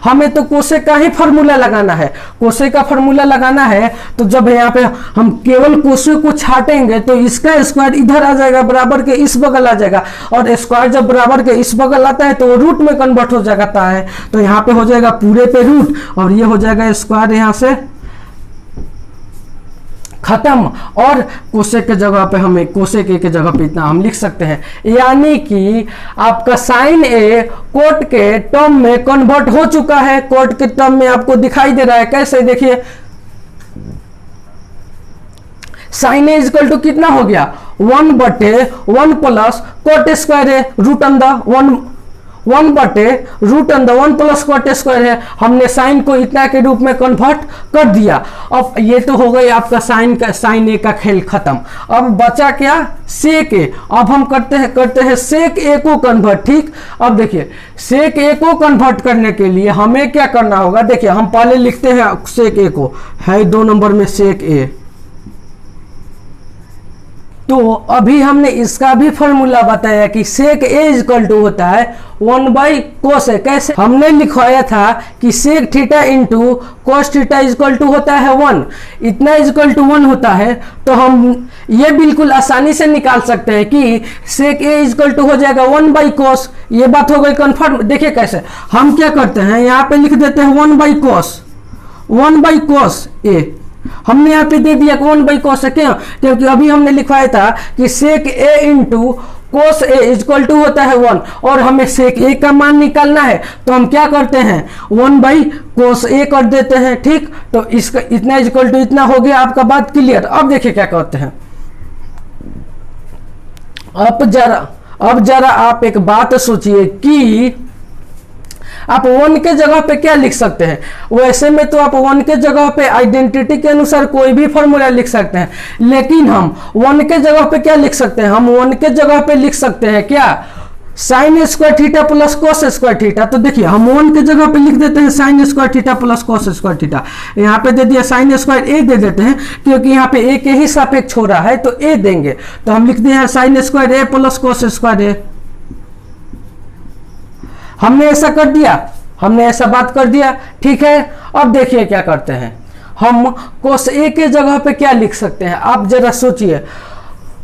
A: हमें तो कोसेक का ही फॉर्मूला लगाना है, कोसेक का फॉर्मूला लगाना है। तो जब यहाँ पे हम केवल कोसेक को छाटेंगे तो इसका स्क्वायर इधर आ जाएगा, बराबर के इस बगल आ जाएगा, और स्क्वायर जब बराबर के इस बगल आता है तो वो रूट में कन्वर्ट हो जाता है। तो यहाँ पे हो जाएगा पूरे पे रूट, और ये हो जाएगा स्क्वायर यहाँ से खत्म। और कोसेक के जगह पे हमें कोसेक ए के जगह पे इतना हम लिख सकते हैं, यानी कि आपका साइन ए कोट के टर्म में कन्वर्ट हो चुका है। कोट के टर्म में आपको दिखाई दे रहा है, कैसे देखिए साइन ए इक्वल टू कितना हो गया 1/1 प्लस कोट स्क्वायर है √1 प्लस कोट स्क्वायर है। हमने साइन को इतना के रूप में कन्वर्ट कर दिया। अब ये तो हो गई आपका साइन ए का खेल खत्म। अब बचा क्या सेक ए। अब हम करते हैं सेक ए को कन्वर्ट। ठीक, अब देखिए सेक ए को कन्वर्ट करने के लिए हमें क्या करना होगा, देखिए हम पहले लिखते हैं सेक ए को, है 2 नंबर में सेक ए। तो अभी हमने इसका भी फॉर्मूला बताया कि सेक ए इक्वल टू होता है 1/cos ए। कैसे हमने लिखवाया था कि sec theta into cos theta equal to होता है 1, इतना इक्वल टू 1 होता है। तो हम ये बिल्कुल आसानी से निकाल सकते हैं कि सेक ए इक्वल टू हो जाएगा 1/cos। ये बात हो गई कंफर्म। देखिए कैसे हम क्या करते हैं, यहाँ पे लिख देते हैं 1/cos ए। हमने यहाँ पे दे दिया 1/cos ए, क्यों, क्योंकि अभी हमने लिखवाया था कि sec A into cos A equal to होता है 1, और हमें सेक ए का मान निकालना है। तो हम क्या करते हैं 1/cos ए कर देते हैं। ठीक, तो इसका इतना इक्वल टू इतना हो गया। आपका बात क्लियर। अब देखिए क्या करते हैं, अब जरा आप एक बात सोचिए कि आप 1 के जगह पे क्या लिख सकते हैं। वैसे में तो आप 1 के जगह पे आइडेंटिटी के अनुसार कोई भी फॉर्मूला लिख सकते हैं, लेकिन हम 1 के जगह पे क्या लिख सकते हैं, हम 1 के जगह पे लिख सकते हैं क्या sign square theta plus cos square theta. तो देखिए हम 1 के जगह पे लिख देते हैं sign square theta plus cos square theta. यहाँ पे दे दिया साइन स्क्वायर ए दे देते हैं, क्योंकि यहाँ पे ए के ही सापेक्ष हो रहा है तो ए देंगे। तो हम लिख दिए sign square A plus cos square ए। हमने ऐसा कर दिया, हमने ऐसा बात कर दिया। ठीक है, अब देखिए क्या करते हैं, हम कोस ए के जगह पे क्या लिख सकते हैं। आप जरा सोचिए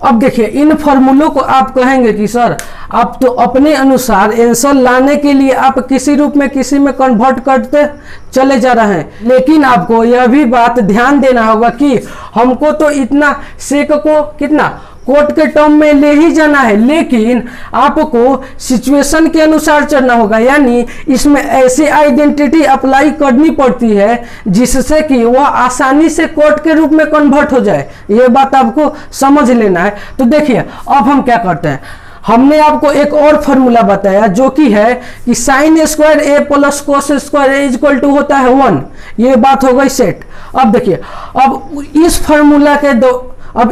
A: अब देखिए इन फॉर्मूलों को आप कहेंगे कि सर आप तो अपने अनुसार आंसर लाने के लिए आप किसी रूप में किसी में कन्वर्ट करते चले जा रहे हैं, लेकिन आपको यह भी बात ध्यान देना होगा कि हमको तो इतना सेक को कितना कोट के टर्म में ले ही जाना है, लेकिन आपको सिचुएशन के अनुसार चलना होगा। यानी इसमें ऐसी आइडेंटिटी अप्लाई करनी पड़ती है जिससे कि वह आसानी से कोट के रूप में कन्वर्ट हो जाए। यह बात आपको समझ लेना है। तो देखिए अब हम क्या करते हैं, हमने आपको एक और फॉर्मूला बताया जो कि है कि sine square A plus cos square A equal to होता है 1। ये बात हो गई सेट। अब देखिए अब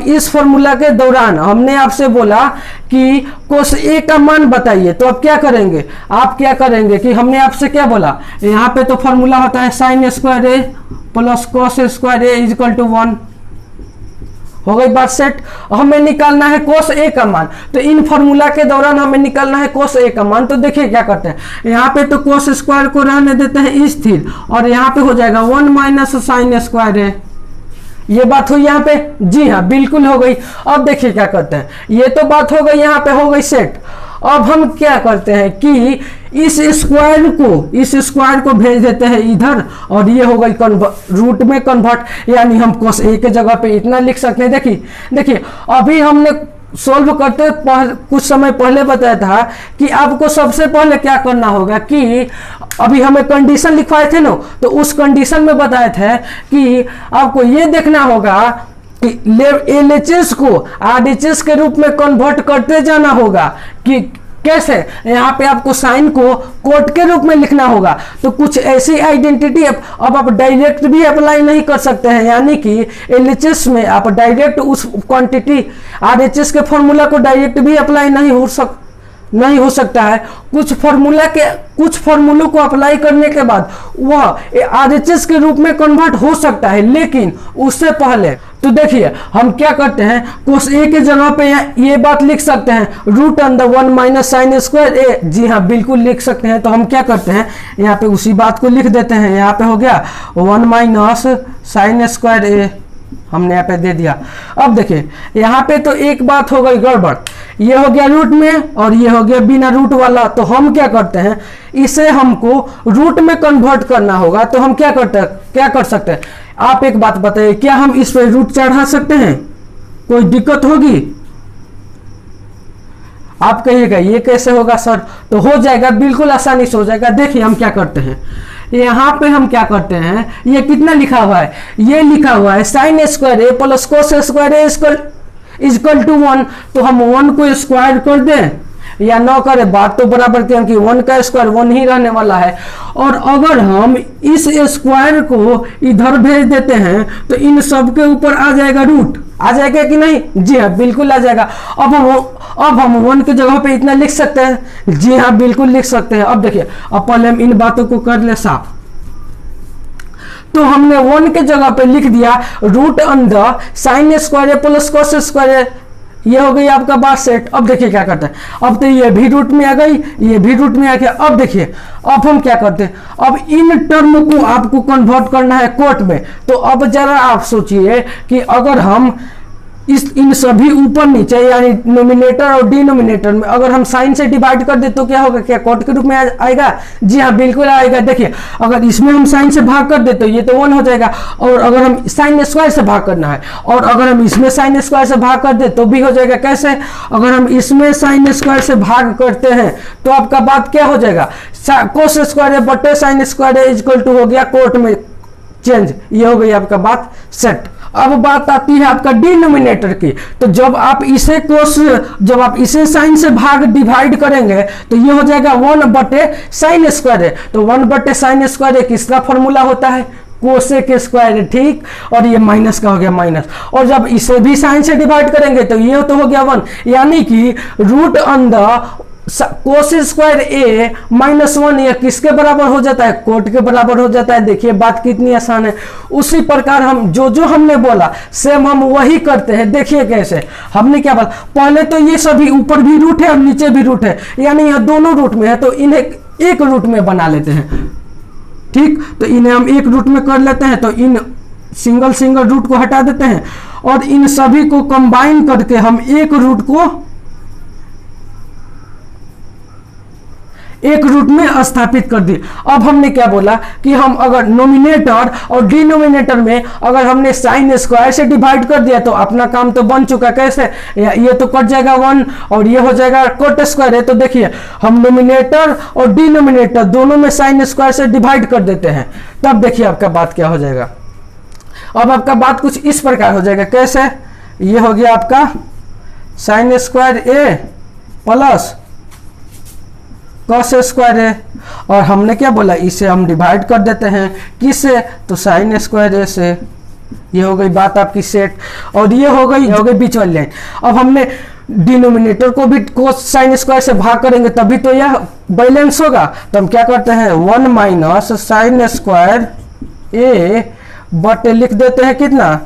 A: इस फॉर्मूला के दौरान हमने आपसे बोला कि कोस ए का मान बताइए, तो अब क्या करेंगे, आप क्या करेंगे कि हमने आपसे क्या बोला, यहाँ पे तो फॉर्मूला होता है sine square A plus cos square A equal to 1। हो गई बात सेट। हमें निकालना है कोस ए का मान, तो इन फॉर्मूला के दौरान हमें निकालना है कोस ए का मान। तो देखिए क्या करते हैं, यहाँ पे तो कोस स्क्वायर को रहने देते हैं स्थिर, और यहाँ पे हो जाएगा 1 माइनस साइन स्क्वायर ए। ये बात हुई यहाँ पे, जी हाँ बिल्कुल हो गई। अब देखिए क्या करते हैं, ये तो बात हो गई, यहाँ पे हो गई सेट। अब हम क्या करते हैं कि इस स्क्वायर को भेज देते हैं इधर, और ये हो गई रूट में कन्वर्ट। यानी हम कोस ए के जगह पे इतना लिख सकते हैं। देखिए अभी हमने सोल्व करते कुछ समय पहले बताया था कि आपको सबसे पहले क्या करना होगा कि अभी हमें कंडीशन लिखवाए थे ना, तो उस कंडीशन में बताए थे कि आपको ये देखना होगा कि LHS को RHS के रूप में कन्वर्ट करते जाना होगा। कि कैसे, यहाँ पे आपको साइन को कोट के रूप में लिखना होगा। तो कुछ ऐसी आइडेंटिटी अब आप डायरेक्ट भी अप्लाई नहीं कर सकते हैं, यानी कि LHS में आप डायरेक्ट उस क्वांटिटी RHS के फॉर्मूला को डायरेक्ट भी अप्लाई नहीं हो सकता है। कुछ फॉर्मूलों को अप्लाई करने के बाद वह RHS के रूप में कन्वर्ट हो सकता है, लेकिन उससे पहले तो देखिए हम क्या करते हैं, कोस ए के जगह पे ये बात लिख सकते हैं root under 1 minus sine square A. जी हाँ बिल्कुल लिख सकते हैं। तो हम क्या करते हैं, यहाँ पे उसी बात को लिख देते हैं। यहाँ पे हो गया 1 माइनस साइन स्क्वायर ए, हमने यहाँ पे दे दिया। अब देखिए यहाँ पे तो एक बात हो गई गड़बड़, ये हो गया रूट में और ये हो गया बिना रूट वाला। तो हम क्या करते हैं, इसे हमको रूट में कन्वर्ट करना होगा। तो हम क्या कर सकते हैं, आप एक बात बताइए, क्या हम इस पे रूट चढ़ा सकते हैं, कोई दिक्कत होगी? आप कहिएगा ये कैसे होगा सर, तो हो जाएगा, बिल्कुल आसानी से हो जाएगा। देखिए हम क्या करते हैं, यहाँ पे हम क्या करते हैं, ये कितना लिखा हुआ है, ये लिखा हुआ है sine square A plus cos square A equal to 1। तो हम 1 को स्क्वायर कर दें या न करें, बात तो बराबर की, कि 1 का स्क्वायर 1 ही रहने वाला है। और अगर हम इस स्क्वायर को इधर भेज देते हैं तो इन सब के ऊपर आ जाएगा रूट, आ जाएगा कि नहीं? जी हाँ बिल्कुल आ जाएगा। अब हम 1 की जगह पे इतना लिख सकते हैं, जी हाँ बिल्कुल लिख सकते हैं। अब देखिए अब पहले हम इन बातों को कर ले साफ। तो हमने 1 के जगह पे लिख दिया root under sine square plus cos square, ये हो गई आपका बात सेट। अब देखिए क्या करते हैं, अब तो ये भी रूट में आ गई, ये भी रूट में आ गया। अब देखिए अब हम क्या करते हैं, अब इन टर्म को आपको कन्वर्ट करना है कोट में। तो अब जरा आप सोचिए कि अगर हम इन सभी ऊपर नीचे यानी नोमिनेटर और डिनोमिनेटर में अगर हम साइन से डिवाइड कर दे तो क्या होगा, क्या कोट के रूप में आएगा? जी हाँ बिल्कुल आएगा। देखिए अगर इसमें हम साइन से भाग कर दे तो ये तो 1 हो जाएगा, और अगर हम साइन स्क्वायर से भाग करना है, और अगर हम इसमें साइन स्क्वायर से भाग कर दे तो भी हो जाएगा। कैसे? अगर हम इसमें साइन स्क्वायर से भाग करते हैं तो आपका बात क्या हो जाएगा, कोस स्क्वायर बटे साइन स्क्वायर इक्वल टू हो गया कोट में चेंज। ये हो गई आपका बात सेट। अब बात आती है आपका डिनोमिनेटर की। तो जब आप इसे साइन से डिवाइड करेंगे तो ये हो जाएगा 1 बटे साइन स्क्वायर। तो 1 बटे साइन स्क्वायर किसका फॉर्मूला होता है, कोसेक स्क्वायर, ठीक। और ये माइनस का हो गया माइनस, और जब इसे भी साइन से डिवाइड करेंगे तो ये तो हो गया 1, यानी कि रूट अंडर कोस स्क्वायर ए -1 यह किसके बराबर हो जाता है, कोट के बराबर हो जाता है। देखिए बात कितनी आसान है। उसी प्रकार हम जो हमने बोला सेम हम वही करते हैं। देखिए कैसे, हमने क्या बोला, पहले तो ये सभी ऊपर भी रूट है और नीचे भी रूट है, यानी यह दोनों रूट में है, तो इन्हें एक रूट में बना लेते हैं, ठीक। तो इन्हें हम एक रूट में कर लेते हैं, तो इन सिंगल सिंगल रूट को हटा देते हैं और इन सभी को कंबाइन करके हम एक रूट में स्थापित कर दिए। अब हमने क्या बोला कि हम अगर नोमिनेटर और डिनोमिनेटर में अगर हमने साइन स्क्वायर से डिवाइड कर दिया तो अपना काम तो बन चुका। कैसे? ये तो कट जाएगा 1 और ये हो जाएगा कोट स्क्वायर है। तो देखिए हम नोमिनेटर और डिनोमिनेटर दोनों में साइन स्क्वायर से डिवाइड कर देते हैं, तब देखिए आपका बात क्या हो जाएगा। अब आपका बात कुछ इस प्रकार हो जाएगा। कैसे? ये हो गया आपका sign square A plus cos square है, और हमने क्या बोला, इसे हम डिवाइड कर देते हैं किससे? तो साइन स्क्वायर ए से। ये हो गई बात आपकी सेट, और ये हो गई बीच वाली लाइन। अब हमने डिनोमिनेटर को भी कोस साइन स्क्वायर से भाग करेंगे तभी तो यह बैलेंस होगा। तो हम क्या करते हैं 1 माइनस साइन स्क्वायर ए बटे लिख देते हैं कितना,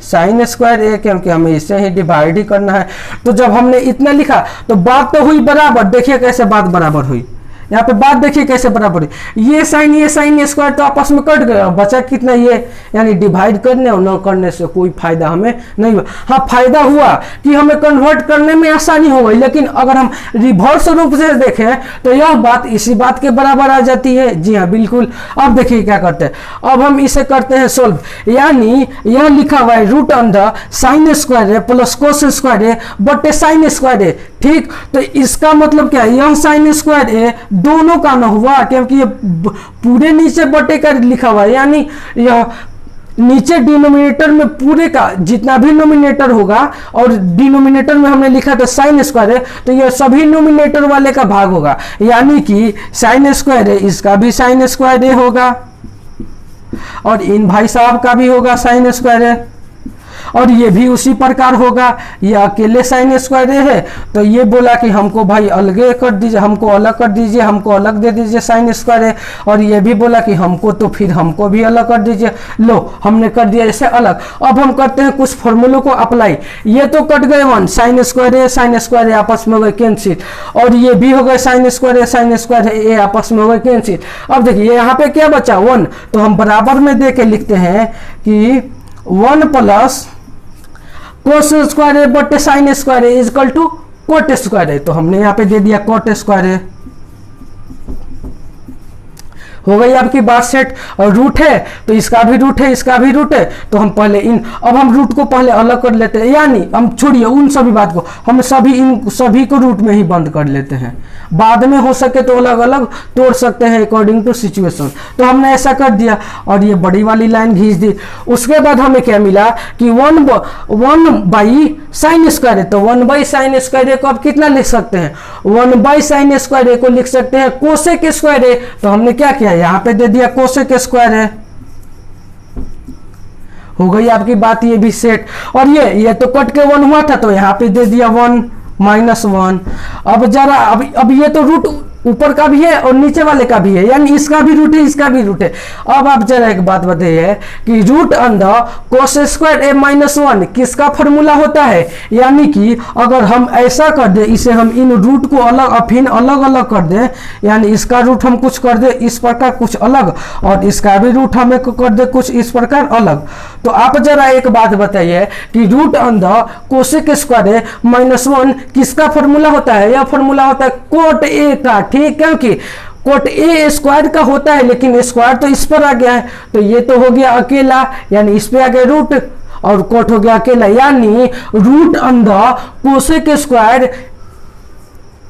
A: साइन स्क्वायर ए, क्योंकि हमें इसे ही डिवाइड ही करना है। तो जब हमने इतना लिखा तो बात तो हुई बराबर। देखिए कैसे बात बराबर हुई, यहाँ पे बात देखिए कैसे बराबर हुई। ये साइन स्क्वायर तो आपस में कट गया, बचा कितना ये, यानी डिवाइड करने और न करने से कोई फायदा हमें नहीं हुआ। हाँ फायदा हुआ कि हमें कन्वर्ट करने में आसानी हो गई, लेकिन अगर हम रिवर्स रूप से देखें तो यह बात इसी बात के बराबर आ जाती है। जी हाँ बिल्कुल। अब देखिए क्या करते हैं, अब हम इसे करते हैं सोल्व, यानी यह लिखा हुआ है रूट अंडर साइन स्क्वायर है प्लस कोस स्क्वायर है बटे साइन स्क्वायर है। ठीक, तो इसका मतलब क्या है, यह साइन स्क्वायर है दोनों का न हुआ, क्योंकि ये पूरे नीचे बटे का लिखा हुआ है, यानी यह नीचे डिनोमिनेटर में पूरे का जितना भी नोमिनेटर होगा और डिनोमिनेटर में हमने लिखा था साइन स्क्वायर है, तो यह सभी नोमिनेटर वाले का भाग होगा, यानी कि साइन स्क्वायर है इसका भी साइन स्क्वायर है होगा और इन भाई साहब का भी होगा साइन स्क्वायर है, और ये भी उसी प्रकार होगा। ये अकेले साइन स्क्वायर है, तो ये बोला कि हमको भाई अलग कर दीजिए, हमको अलग कर दीजिए, हमको अलग दे दीजिए साइन स्क्वायर है, और ये भी बोला कि हमको, तो फिर हमको भी अलग कर दीजिए। लो हमने कर दिया इसे अलग। अब हम करते हैं कुछ फॉर्मूलों को अप्लाई। ये तो कट गए 1, साइन स्क्वायर है आपस में हो गए कैंसिल, और ये भी हो गए साइन स्क्वायर है ये आपस में हो गए कैंसिल। अब देखिए यहाँ पे क्या बचा 1, तो हम बराबर में दे के लिखते हैं कि 1 प्लस कोस स्क्वायर है बटे साइन स्क्वायर है इजकल टू कोट स्क्वायर है। तो हमने यहाँ पे दे दिया कोट स्क्वायर है, हो गई आपकी बात सेट। और रूट है तो इसका भी रूट है, इसका भी रूट है, तो हम पहले अब हम रूट को पहले अलग कर लेते हैं, यानी हम छोड़िए उन सभी बात को, हम सभी को रूट में ही बंद कर लेते हैं, बाद में हो सके तो अलग अलग तोड़ सकते हैं अकॉर्डिंग टू सिचुएशन। तो हमने ऐसा कर दिया और ये बड़ी वाली लाइन खींच दी। उसके बाद हमें क्या मिला कि 1 बाई साइन स्क्वायर है, तो 1 बाई साइन स्क्वायर को आप कितना लिख सकते हैं, 1 बाई साइन स्क्वायर को लिख सकते हैं कोसेक स्क्वायर है। तो हमने क्या किया, यहाँ पे दे दिया कोसेक स्क्वायर है, हो गई आपकी बात ये भी सेट। और ये तो कट के 1 हुआ था, तो यहाँ पे दे दिया 1 माइनस 1। अब जरा अब ये तो रूट ऊपर का भी है और नीचे वाले का भी है, यानी इसका भी रूट है इसका भी रूट है। अब आप जरा एक बात बताइए कि root under cos square A minus 1 किसका फॉर्मूला होता है, यानी कि अगर हम ऐसा कर दे, इसे हम इन रूट को अलग अलग कर दे, यानी इसका रूट हम कुछ कर दे इस प्रकार कुछ अलग, और इसका भी रूट हमें कर दे कुछ इस प्रकार अलग। तो आप जरा एक बात बताइए कि root under cosec square A minus 1 किसका फॉर्मूला होता है, यह फॉर्मूला होता है कोट ए का। ठीक, क्योंकि कोट ए स्क्वायर का होता है, लेकिन स्क्वायर तो इस पर आ गया है, तो ये तो हो गया अकेला, यानी इस पे आ गया रूट, और कोट हो गया अकेला, यानी root under cosec square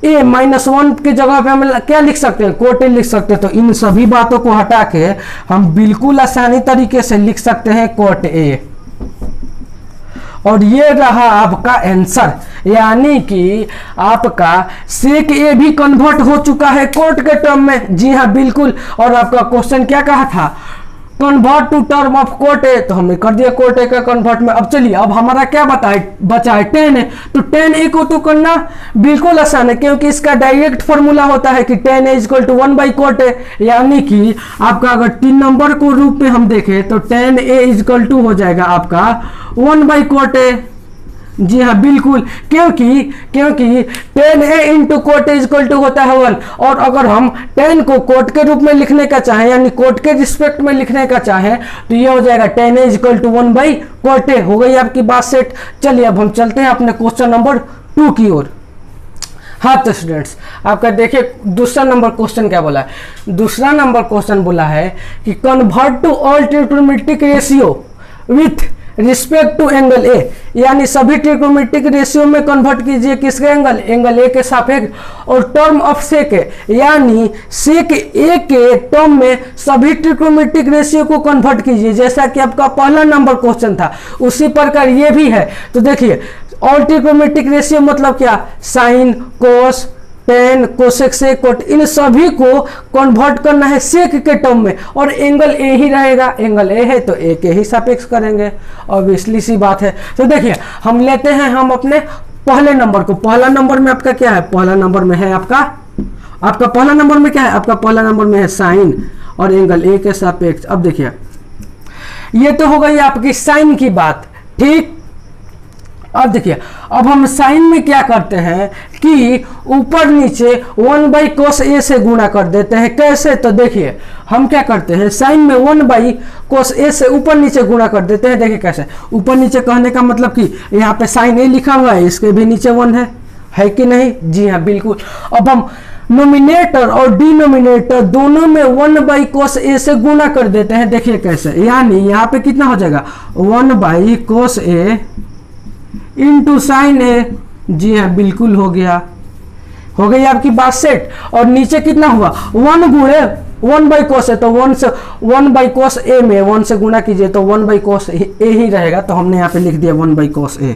A: A minus 1 की जगह पे हम क्या लिख सकते हैं, कोट ए लिख सकते हैं। तो इन सभी बातों को हटा के हम बिल्कुल आसानी तरीके से लिख सकते हैं कोट ए, और ये रहा आपका आंसर, यानी कि आपका सेक ए भी कन्वर्ट हो चुका है कोट के टर्म में। जी हाँ बिल्कुल। और आपका क्वेश्चन क्या कहा था, convert to term of cot A, तो हमने कर दिया कोट ए का कन्वर्ट में। अब चलिए, अब हमारा क्या बचा है tan ए, तो tan ए को तो करना बिल्कुल आसान है, क्योंकि इसका डायरेक्ट फॉर्मूला होता है कि tan A equal to 1 by cot A, यानी कि आपका अगर 3 नंबर को रूप में हम देखें तो tan ए इक्वल टू हो जाएगा आपका 1 बाई कोट ए, जी हाँ बिल्कुल, क्योंकि tan A into cot is equal to होता है 1, और अगर हम टेन को कोट के रूप में लिखने का चाहें यानी कोट के रिस्पेक्ट में लिखने का चाहें तो ये हो जाएगा tan A is equal to 1 by cot A. हो गई आपकी बात सेट। चलिए अब हम चलते हैं अपने क्वेश्चन नंबर 2 की ओर। हाँ तो स्टूडेंट्स आपका देखिए दूसरा नंबर क्वेश्चन क्या बोला है। दूसरा नंबर क्वेश्चन बोला है कि convert to all trigonometric ratio with respect to angle A, यानी सभी ट्रिग्नोमेट्रिक रेशियो में कन्वर्ट कीजिए किसके एंगल ए के सापेक्ष, और टर्म ऑफ सेक ए, यानी सेक ए के टर्म में सभी ट्रिग्नोमेट्रिक रेशियो को कन्वर्ट कीजिए, जैसा कि आपका पहला नंबर क्वेश्चन था उसी प्रकार ये भी है। तो देखिए ऑल ट्रिग्नोमेट्रिक रेशियो मतलब क्या, साइन, कोस, टेन, कोसेक, सेक, कोट, इन सभी को कन्वर्ट करना है सेक के टर्म में, और एंगल ए ही रहेगा, एंगल ए है तो ए के ही सापेक्ष करेंगे, ऑब्वियसली सी बात है। तो देखिए हम लेते हैं हम अपने पहले नंबर को। पहला नंबर में आपका क्या है, पहला नंबर में है आपका पहला नंबर में क्या है, आपका पहला नंबर में है साइन और एंगल ए के सापेक्ष। अब देखिए ये तो हो गई आपकी साइन की बात, ठीक। अब देखिए अब हम साइन में क्या करते हैं कि ऊपर नीचे 1 बाई कोस ए से गुणा कर देते हैं। कैसे, तो देखिए हम क्या करते हैं साइन में 1 बाई कोस ए से ऊपर नीचे गुणा कर देते हैं। देखिए कैसे, ऊपर नीचे कहने का मतलब कि यहाँ पे साइन ए लिखा हुआ है, इसके भी नीचे 1 है कि नहीं, जी हाँ बिल्कुल। अब हम नोमिनेटर और डिनोमिनेटर दोनों में 1 बाई कोस ए से गुणा कर देते हैं। देखिए कैसे, यानी यहाँ पे कितना हो जाएगा 1 by cos A into sine A, जी हाँ बिल्कुल हो गई आपकी बात सेट। और नीचे कितना हुआ 1 गुणे 1 बाई कोस ए, तो 1 बाई कोस ए में 1 से गुणा कीजिए तो 1 बाई कोस ए ही रहेगा, तो हमने यहाँ पे लिख दिया 1 बाई कोस ए।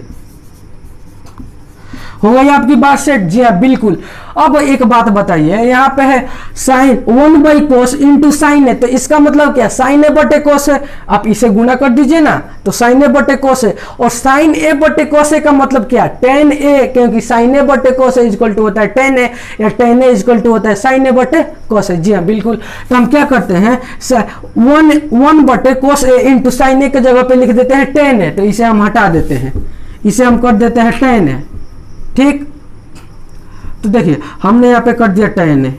A: हो गई आपकी बात सेट, जी हाँ बिल्कुल। अब एक बात बताइए, यहाँ पे है sine 1 by cos into sine A, तो इसका मतलब क्या, साइन ए बटे कोस है, आप इसे गुणा कर दीजिए ना, तो साइन ए बटे कोस है, और साइन ए बटे कोस ए का मतलब क्या, टेन ए, क्योंकि साइन ए बटे कोस ए इक्वल टू होता है टेन ए, या टेन ए इक्वल टू होता है साइन ए बटे कोस ए, जी हाँ बिल्कुल। तो हम क्या करते हैं 1 बटे कोस ए इंटू साइन ए के जगह पे लिख देते हैं टेन ए, तो इसे हम हटा देते हैं, इसे हम कर देते हैं टेन ए, ठीक। तो देखिए हमने यहाँ पे कर दिया टेन ए,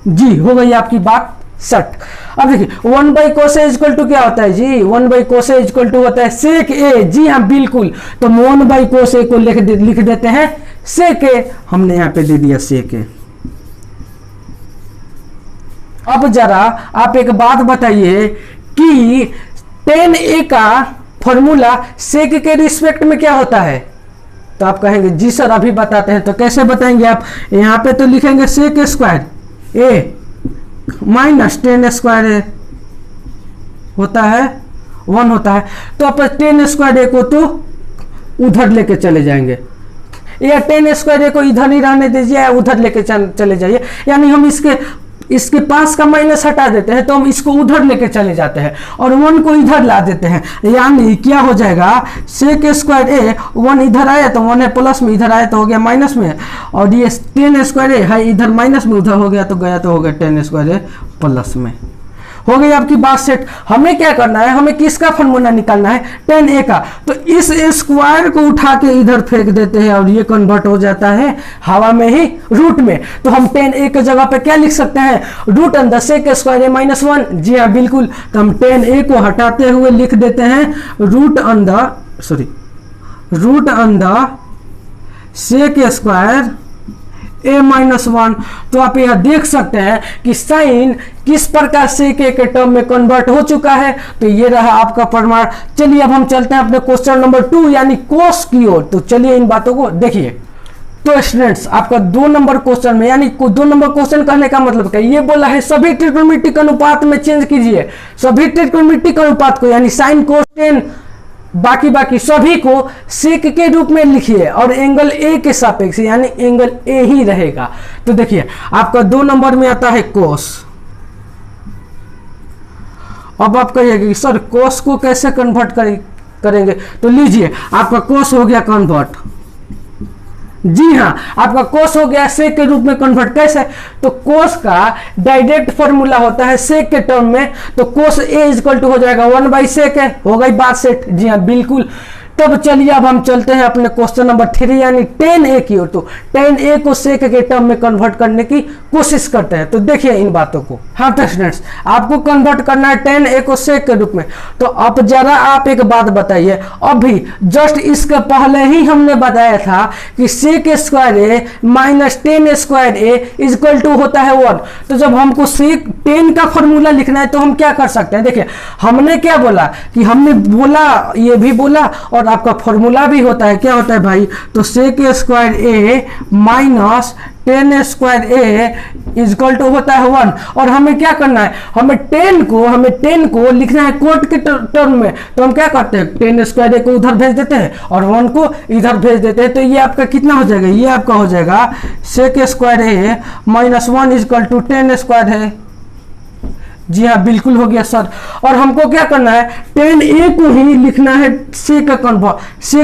A: जी हो गई आपकी बात सेट। अब देखिए 1 by cos A equal to क्या होता है जी, 1 by cos A equal to होता है सेक ए, जी हाँ बिल्कुल। तो 1 बाई कोस ए को लिख देते हैं सेक ए, हमने यहाँ पे दे दिया सेक ए। अब जरा आप एक बात बताइए कि टेन ए का फॉर्मूला सेक के रिस्पेक्ट में क्या होता है, तो आप कहेंगे जी सर अभी बताते हैं। तो कैसे बताएंगे आप, यहाँ पे तो लिखेंगे सेक square A minus ten square ए होता है 1 होता है, तो आप टेन स्क्वायर ए को तो उधर लेके चले जाएंगे, या टेन स्क्वायर ए को इधर ही रहने दीजिए या उधर लेके चले जाइए, यानी हम इसके पास का माइनस हटा देते हैं तो हम इसको उधर लेके चले जाते हैं और 1 को इधर ला देते हैं, यानी क्या हो जाएगा सेक स्क्वायर ए, 1 इधर आया तो 1 है प्लस में, इधर आया तो हो गया माइनस में, और ये टेन स्क्वायर ए है इधर माइनस में, उधर हो गया तो गया तो हो गया टेन स्क्वायर ए प्लस में। हो गई आपकी बात सेट। हमें क्या करना है, हमें किसका फॉर्मूला निकालना है, टेन ए का। तो इस स्क्वायर को उठा के इधर फेंक देते हैं और ये कन्वर्ट हो जाता है हवा में ही रूट में। तो हम टेन ए के जगह पे क्या लिख सकते हैं, रूट अंदर सेक स्क्वायर ए माइनस 1, जी हाँ बिल्कुल। तो हम टेन ए को हटाते हुए लिख देते हैं रूट अंदर सेक स्क्वायर ए माइनस 1। तो आप यह देख सकते हैं कि साइन किस प्रकार से के टर्म में कन्वर्ट हो चुका है। तो ये रहा आपका प्रमाण। चलिए अब हम चलते हैं अपने क्वेश्चन नंबर 2 यानी कोस की ओर। तो चलिए इन बातों को देखिए। तो स्टूडेंट्स आपका 2 नंबर क्वेश्चन में, यानी 2 नंबर क्वेश्चन कहने का मतलब क्या, ये बोला है सभी ट्रिग्नोमेट्रिक अनुपात में चेंज कीजिए, सभी ट्रिग्नोमेट्रिक अनुपात को यानी साइन कोस टेन बाकी सभी को सेक के रूप में लिखिए और एंगल ए के सापेक्ष यानी एंगल ए ही रहेगा। तो देखिए आपका 2 नंबर में आता है कोस। अब आप कहिएगा कि सर कोस को कैसे कन्वर्ट करेंगे, तो लीजिए आपका कोस हो गया कन्वर्ट, जी हाँ आपका कोस हो गया सेक के रूप में कन्वर्ट। कैसे, तो कोस का डायरेक्ट फॉर्मूला होता है सेक के टर्म में, तो कोस ए इक्वल टू हो जाएगा 1 बाई सेक है। हो गई बात सेट, जी हाँ बिल्कुल। तब चलिए अब हम चलते हैं अपने क्वेश्चन नंबर 3 यानी 10a की ओर। तो 10a को sec के टर्म में कन्वर्ट करने की कोशिश करते हैं। तो देखिए इन बातों को। हाँ तो स्टूडेंट्स, आपको कन्वर्ट करना है 10a को sec के रूप में। तो अब जरा आप एक बात बताइए, अभी जस्ट इसके पहले ही हमने बताया था कि sec square a minus 10 square a equal to होता है 1। तो जब हमको sec 10 का फॉर्मूला लिखना है तो हम क्या कर सकते हैं? देखिए हमने क्या बोला कि हमने बोला, ये भी बोला और आपका फॉर्मूला भी होता है, क्या होता है भाई? तो sec square a minus 10 square a equal to होता है 1। और हमें क्या करना है? हमें 10 को लिखना है कोट के टर्म में। तो हम क्या करते हैं? 10 स्क्वायर a को उधर भेज देते हैं और 1 को इधर भेज देते हैं। तो ये आपका कितना हो जाएगा? ये आपका हो जाएगा sec square a minus 1 equal to 10 square है। जी हाँ बिल्कुल हो गया सर। और हमको क्या करना है? 10a को ही लिखना है sec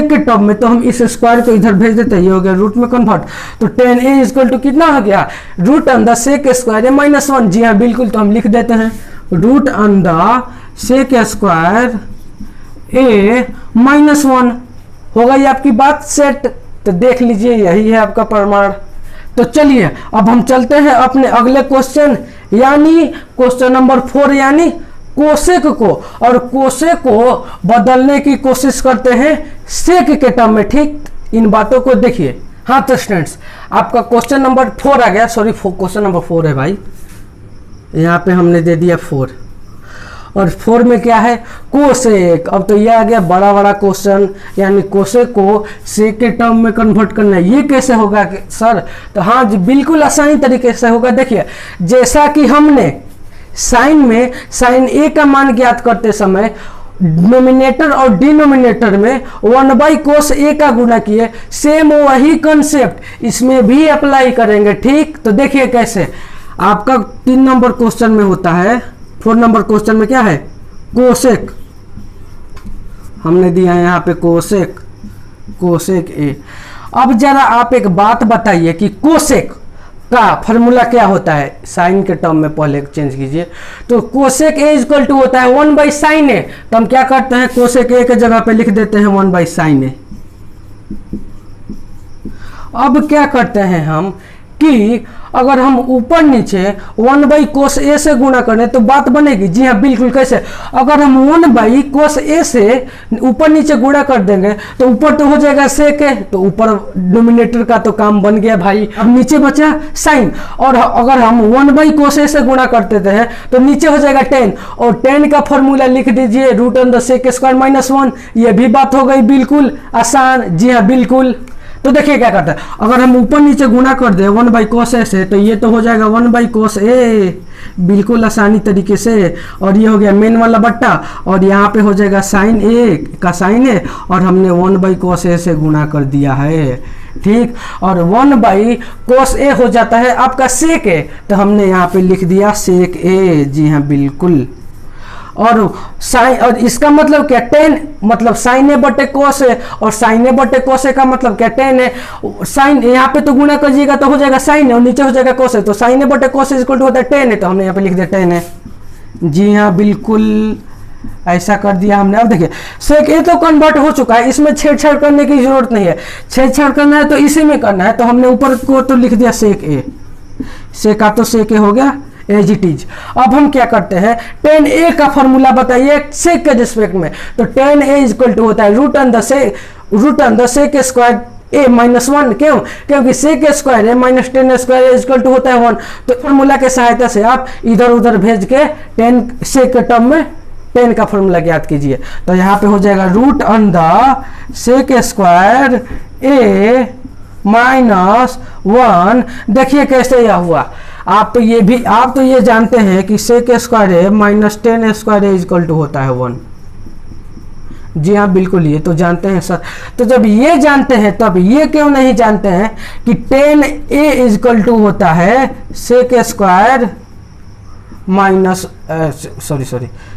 A: के टर्म में। तो हम इस स्क्वायर को इधर भेज देते हैं, ये हो गया रूट में कन्वर्ट। तो 10a इक्वल टू कितना हो गया? Root under sec square a minus 1। जी हाँ बिल्कुल, तो हम लिख देते हैं root under sec square a minus 1। हो गई आपकी बात सेट। तो देख लीजिए यही है आपका प्रमाण। तो चलिए अब हम चलते हैं अपने अगले क्वेश्चन यानी क्वेश्चन नंबर 4 यानी कोसेक को। और कोसेक को बदलने की कोशिश करते हैं सेक के टर्म में। ठीक, इन बातों को देखिए। हाँ तो स्टूडेंट्स, आपका क्वेश्चन नंबर 4 आ गया। सॉरी क्वेश्चन नंबर 4 है भाई, यहाँ पे हमने दे दिया 4। और 4 में क्या है? कोसेक। अब तो ये आ गया बड़ा बड़ा क्वेश्चन, यानी कोसेक को सेक के टर्म में कन्वर्ट करना है। ये कैसे होगा सर? तो हाँ जी बिल्कुल आसानी तरीके से होगा। देखिए जैसा कि हमने साइन में साइन ए का मान ज्ञात करते समय नोमिनेटर और डिनोमिनेटर में 1/cos a का गुणा किए, सेम वही कंसेप्ट इसमें भी अप्लाई करेंगे। ठीक, तो देखिए कैसे। आपका 3 नंबर क्वेश्चन में होता है, 4 नंबर क्वेश्चन में क्या है? कोसेक हमने दिया है यहाँ पे कोसेक ए। अब जरा आप एक बात बताइए कि कोसेक का फॉर्मूला क्या होता है? साइन के टर्म में पहले चेंज कीजिए। तो कोसेक ए इक्वल टू होता है 1/sin a। तो हम क्या करते हैं? कोसेक ए के जगह पे लिख देते हैं 1/sin a। अब क्या करते हैं हम कि अगर हम ऊपर नीचे 1/cos a से गुणा करें तो बात बनेगी। जी हाँ बिल्कुल। कैसे? अगर हम 1/cos a से ऊपर नीचे गुणा कर देंगे तो ऊपर तो हो जाएगा sec a, तो ऊपर डिनोमिनेटर का तो काम बन गया भाई। अब नीचे बचा साइन, और अगर हम 1/cos a से गुणा करते हैं तो नीचे हो जाएगा 10, और 10 का फॉर्मूला लिख दीजिए root under sec square minus 1। ये भी बात हो गई बिल्कुल आसान। जी हाँ बिल्कुल। तो देखिए क्या करता है, अगर हम ऊपर नीचे गुणा कर दे 1/cos a से तो ये तो हो जाएगा 1/cos a बिल्कुल आसानी तरीके से। और ये हो गया मेन वाला बट्टा, और यहाँ पे हो जाएगा साइन a का साइन a, और हमने 1/cos a से गुणा कर दिया है। ठीक, और 1/cos a हो जाता है आपका sec a, तो हमने यहाँ पे लिख दिया sec a। जी हाँ बिल्कुल। और साइन, और इसका मतलब क्या? 10 मतलब साइन ए बटे कोस है, और साइन ए बटे कोस है का मतलब क्या? 10 है। साइन यहाँ पे तो गुणा करिएगा तो हो जाएगा साइन है, और नीचे हो जाएगा कोस है। तो साइन ए बटे कोस इक्वल टू होता है 10 है, तो हमने यहाँ पे लिख दिया 10 है। जी हाँ बिल्कुल, ऐसा कर दिया हमने। अब देखिए सेक ए तो कन्वर्ट हो चुका है, इसमें छेड़छाड़ करने की जरूरत नहीं है। छेड़छाड़ करना है तो इसी में करना है। तो हमने ऊपर को तो लिख दिया सेक ए, सेक आ तो सेक ए हो गया एज इट इज। अब हम क्या करते हैं? 10a का फॉर्मूला बताइए सेक के रिस्पेक्ट में। तो 10a इक्वल टू होता है root under sec square a minus 1। क्यों? क्योंकि sec square a minus 10 square equal to होता है 1। तो फॉर्मूला के सहायता से आप इधर उधर भेज के 10 सेक के टर्म में 10 का फॉर्मूला ज्ञात कीजिए। तो यहाँ पे हो जाएगा root under sec square a minus 1। देखिए कैसे यह हुआ। आप तो ये जानते हैं कि सेक स्क्वायर है माइनस 10 स्क्वायर है इक्वल टू होता है 1। जी हाँ बिल्कुल, ये तो जानते हैं सर। तो जब ये जानते हैं तब ये क्यों नहीं जानते हैं कि 10a इक्वल टू होता है sec square minus sorry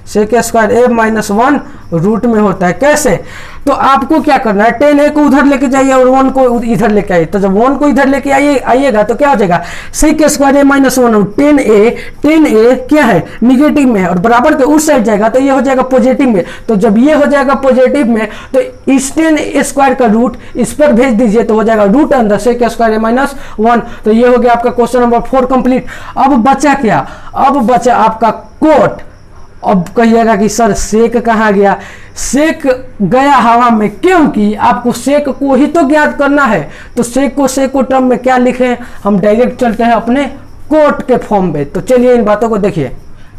A: sec square A minus 1 root में होता है। कैसे? तो आपको क्या करना है, 10a को उधर लेके जाइए और 1 को इधर लेके आइए। तो जब 1 को इधर लेके आइएगा तो क्या हो जाएगा, सेक स्क्वायर ए माइनस 1 और 10a क्या है, निगेटिव में है और बराबर के उस साइड जाएगा तो ये हो जाएगा पॉजिटिव में। तो जब ये हो जाएगा पॉजिटिव में तो इस 10a स्क्वायर का रूट इस पर भेज दीजिए तो हो जाएगा रूट अंदर सेक स्क्वायर ए माइनस 1। तो ये हो गया आपका क्वेश्चन नंबर 4 कंप्लीट। अब बचा क्या, अब बचा आपका कोट। अब कहिएगा कि सर सेक कहाँ गया, सेक गया हवा में, क्योंकि आपको सेक को ही तो ज्ञात करना है। तो सेक को टर्म में क्या लिखें, हम डायरेक्ट चलते हैं अपने कोट के फॉर्म में। तो चलिए इन बातों को देखिए।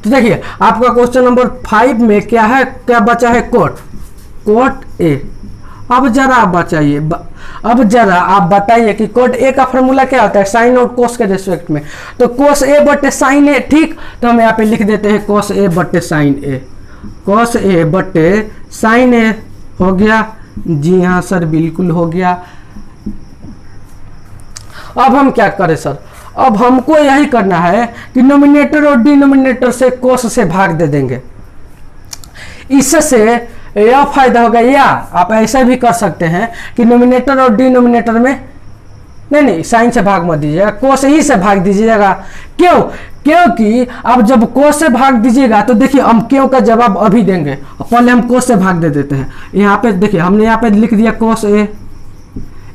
A: तो देखिए आपका क्वेश्चन नंबर 5 में क्या है, क्या बचा है, कोट ए। अब जरा आप बचाइए, अब जरा आप बताइए कि कोट ए का फॉर्मूला क्या होता है, साइन और कोस के रिस्पेक्ट में। तो कोस ए बटे साइन ए, ठीक। तो हम यहाँ पे लिख देते हैं कोस ए बटे साइन ए, कोस ए बटे साइन ए हो गया। जी हाँ सर बिल्कुल हो गया। अब हम क्या करें सर, अब हमको यही करना है कि नोमिनेटर और डिनोमिनेटर से कोस से भाग दे देंगे। इससे यह फायदा होगा, या आप ऐसा भी कर सकते हैं कि नोमिनेटर और डिनोमिनेटर में नहीं साइन से भाग मत दीजिएगा, कोस ही से भाग दीजिएगा। क्यों? क्योंकि अब जब कोस से भाग दीजिएगा तो देखिए हम क्यों का जवाब अभी देंगे, पहले हम कोस से भाग दे देते हैं। यहाँ पे देखिए हमने यहाँ पे लिख दिया कोस ए,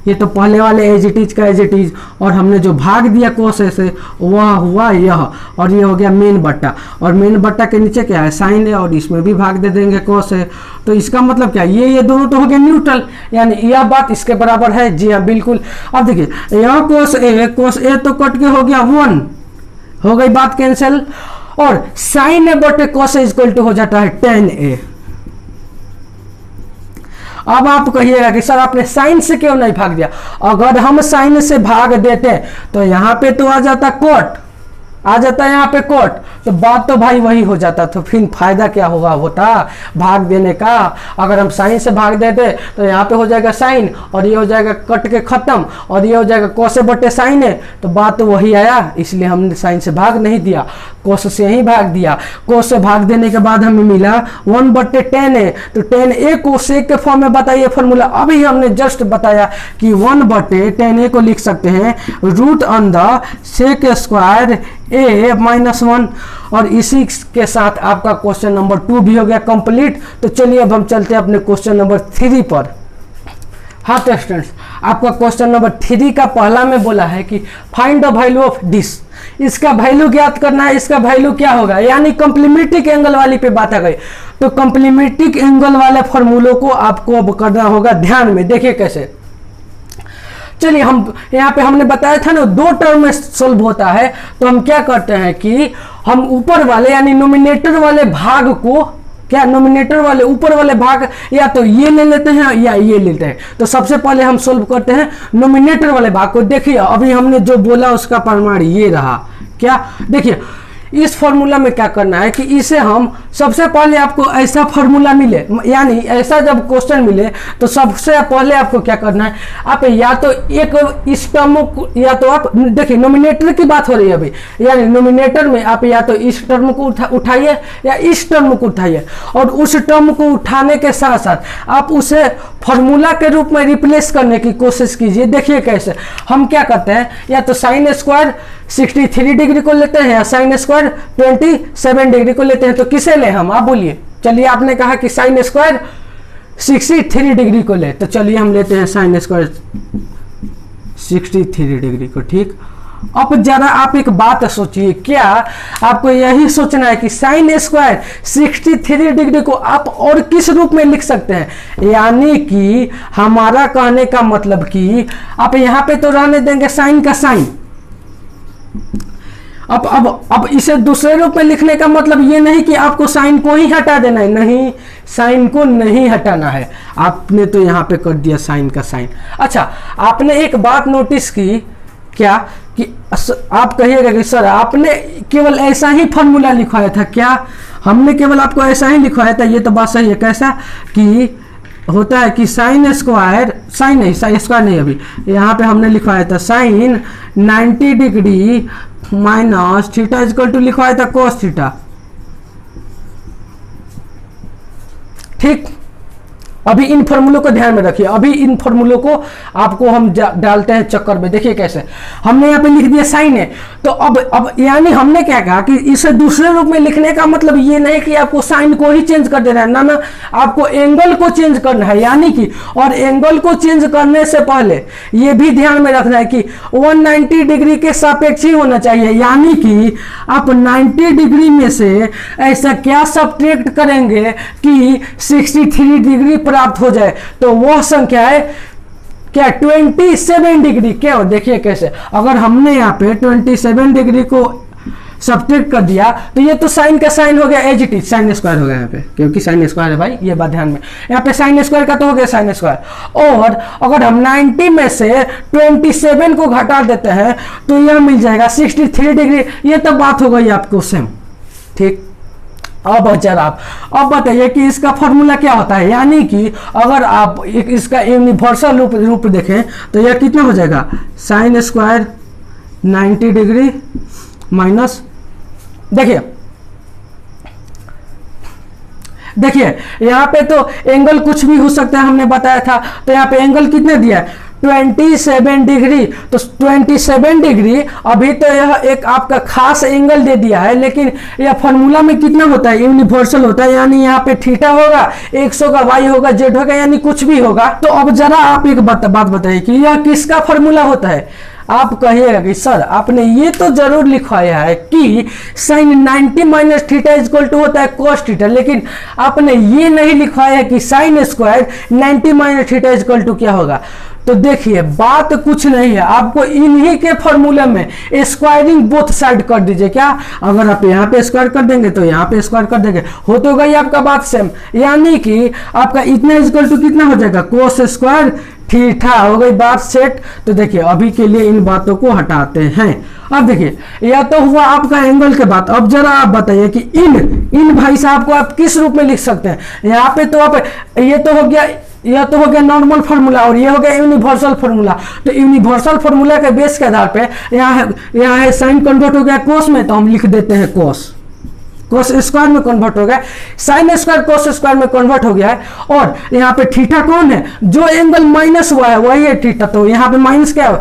A: ये तो पहले वाले एज इट इज का एज इट इज, और हमने जो भाग दिया कोस ए से वह हुआ यह, और ये हो गया मेन बट्टा, और मेन बट्टा के नीचे क्या है, साइन है, और इसमें भी भाग दे देंगे कोस ए। तो इसका मतलब क्या, ये दोनों तो हो गए न्यूट्रल, यानी यह बात इसके बराबर है। जी हाँ बिल्कुल। अब देखिए यह कोस ए तो कट के हो गया 1, हो गई बात कैंसिल, और साइन ए बटे कोस ए इक्वल टू हो जाता है 10a। अब आप कहिएगा कि सर आपने साइन से क्यों नहीं भाग दिया, अगर हम साइन से भाग देते तो यहाँ पे तो आ जाता कोट, आ जाता है यहाँ पे कोट, तो बात तो भाई वही हो जाता। तो फिर फायदा क्या होता भाग देने का। अगर हम साइन से भाग देते तो यहाँ पे हो जाएगा साइन, और ये हो जाएगा कट के खत्म, और ये हो जाएगा कोस बटे साइन है, तो बात तो वही आया। इसलिए हमने साइन से भाग नहीं दिया, कोस से ही भाग दिया। कोस से भाग देने के बाद हमें मिला 1 बटे 10 है। तो 10a को सेक के फॉर्म में बताइए फॉर्मूला, अभी हमने जस्ट बताया कि 1 बटे 10a को लिख सकते हैं रूट अंदर सेक स्क्वायर ए माइनस 1। और इसी के साथ आपका क्वेश्चन नंबर 2 भी हो गया कंप्लीट। तो चलिए अब हम चलते हैं अपने क्वेश्चन नंबर 3 पर। हाँ तो स्टूडेंट्स, आपका क्वेश्चन नंबर 3 का पहला में बोला है कि find the value of this, इसका वैल्यू ज्ञात करना है। इसका वैल्यू क्या होगा, यानी कॉम्प्लीमेंट्री एंगल वाली पे बात आ गई। तो कॉम्प्लीमेंट्री एंगल वाले फॉर्मूलों को आपको अब करना होगा ध्यान में। देखिए कैसे, चलिए हम यहाँ पे हमने बताया था ना 2 टर्म में सोल्व होता है। तो हम क्या करते हैं कि हम ऊपर वाले यानी नोमिनेटर वाले भाग को, क्या नोमिनेटर वाले ऊपर वाले भाग या तो ये ले लेते हैं या ये लेते हैं। तो सबसे पहले हम सोल्व करते हैं नोमिनेटर वाले भाग को। देखिए अभी हमने जो बोला उसका प्रमाण ये रहा। क्या, देखिए इस फॉर्मूला में क्या करना है कि इसे हम सबसे पहले आपको ऐसा फॉर्मूला मिले, यानी ऐसा जब क्वेश्चन मिले तो सबसे पहले आपको क्या करना है, आप या तो एक इस टर्म को, या तो आप देखिए नोमिनेटर की बात हो रही है अभी, यानी नोमिनेटर में आप या तो इस टर्म को उठाइए या इस टर्म को उठाइए, और उस टर्म को उठाने के साथ साथ आप उसे फॉर्मूला के रूप में रिप्लेस करने की कोशिश कीजिए। देखिए कैसे हम क्या करते हैं, या तो साइन स्क्वायर 63 डिग्री को लेते हैं या साइन स्क्वायर 27 डिग्री को लेते हैं। तो किसे ले हम, आप बोलिए। चलिए आपने कहा कि साइन स्क्वायर 63 डिग्री को ले, तो चलिए हम लेते हैं साइन स्क्वायर 63 डिग्री को, ठीक। अब जरा आप एक बात सोचिए, क्या आपको यही सोचना है कि साइन स्क्वायर 63 डिग्री को आप और किस रूप में लिख सकते हैं, यानी कि हमारा कहने का मतलब कि आप यहाँ पे तो रहने देंगे साइन का साइन। अब इसे दूसरे रूप में लिखने का मतलब ये नहीं कि आपको साइन को ही हटा देना है, नहीं, साइन को नहीं हटाना है। आपने तो यहाँ पे कर दिया साइन का साइन। अच्छा, आपने एक बात नोटिस की क्या कि आप कहिएगा कि सर आपने केवल ऐसा ही फॉर्मूला लिखवाया था क्या, हमने केवल आपको ऐसा ही लिखवाया था। ये तो बात सही है। कैसा कि होता है कि साइन स्क्वायर, साइन नहीं, साइन स्क्वायर नहीं, अभी यहाँ पे हमने लिखवाया था sine 90 degree minus theta equal to लिखवाया था कोस थीटा। ठीक, अभी इन फॉर्मूलों को ध्यान में रखिए, अभी इन फॉर्मूलों को आपको हम डालते हैं चक्कर में। देखिए कैसे, हमने यहाँ पे लिख दिया साइन है, तो अब यानी हमने क्या कहा कि इसे दूसरे रूप में लिखने का मतलब ये नहीं कि आपको साइन को ही चेंज कर देना है, ना ना, आपको एंगल को चेंज करना है, यानी कि, और एंगल को चेंज करने से पहले ये भी ध्यान में रखना है कि 190 डिग्री के सापेक्ष ही होना चाहिए, यानी कि आप 90 डिग्री में से ऐसा क्या सब्ट्रैक्ट करेंगे कि 63 डिग्री प्राप्त हो जाए, तो वह संख्या है क्या 27 डिग्री। क्या हो, देखिए कैसे, अगर हमने यहाँ पे 27 डिग्री को सब्ट्रैक्ट कर दिया तो ये तो साइन का साइन हो गया as it is, sine square हो गया यहाँ पे, क्योंकि साइन स्क्वायर है भाई, ये बात ध्यान में, यहाँ पे साइन स्क्वायर का तो हो गया साइन स्क्वायर। और अगर हम 90 में से 27 को घटा देते हैं तो यह मिल जाएगा 63 डिग्री, ये तो बात हो गई आपको सेम। ठीक, अब जरा अब बताइए कि इसका फॉर्मूला क्या होता है, यानी कि अगर आप इसका यूनिवर्सल रूप देखें तो यह कितना हो जाएगा, साइन स्क्वायर 90 डिग्री माइनस, देखिए यहाँ पे तो एंगल कुछ भी हो सकता है, हमने बताया था, तो यहाँ पे एंगल कितने दिया है 27 डिग्री, तो 27 डिग्री अभी तो यह एक आपका खास एंगल दे दिया है, लेकिन यह फॉर्मूला में कितना होता है, यूनिवर्सल होता है, यानी यहाँ पे थीटा होगा, 100 का वाई होगा, जेड होगा, यानी कुछ भी होगा। तो अब जरा आप एक बात बताइए कि यह किसका फॉर्मूला होता है। आप कहिएगा कि सर आपने ये तो जरूर लिखवाया है कि sine 90 minus theta equal to होता है कॉस थीटा, लेकिन आपने ये नहीं लिखवाया है कि sine square 90 minus theta equal to क्या होगा। तो देखिए बात कुछ नहीं है, आपको इन्हीं के फॉर्मूले में स्क्वायरिंग बोथ साइड कर दीजिए। क्या, अगर आप यहाँ पे स्क्वायर कर देंगे तो यहाँ पे स्क्वायर कर देंगे, हो तो गई आपका बात सेम, यानी कि आपका इतना इक्वल टू कितना हो जाएगा, कोस स्क्वायर थीटा, हो गई बात सेट। तो देखिए अभी के लिए इन बातों को हटाते हैं। अब देखिए यह तो हुआ आपका एंगल के बात, अब जरा आप बताइए कि इन भाई साहब को आप किस रूप में लिख सकते हैं। यहाँ पे तो आप, ये तो हो गया, यह तो हो गया नॉर्मल फार्मूला और ये हो गया यूनिवर्सल फार्मूला। तो यूनिवर्सल फार्मूला के बेस के आधार पे यहाँ है साइन कन्वर्ट हो गया कोस में, तो हम लिख देते हैं कोस स्क्वायर में कन्वर्ट हो गया, साइन स्क्वायर कोस स्क्वायर में कन्वर्ट हो गया है। और यहाँ पे थीटा कौन है, जो एंगल माइनस हुआ है वही है थीटा, तो यहाँ पे माइनस क्या है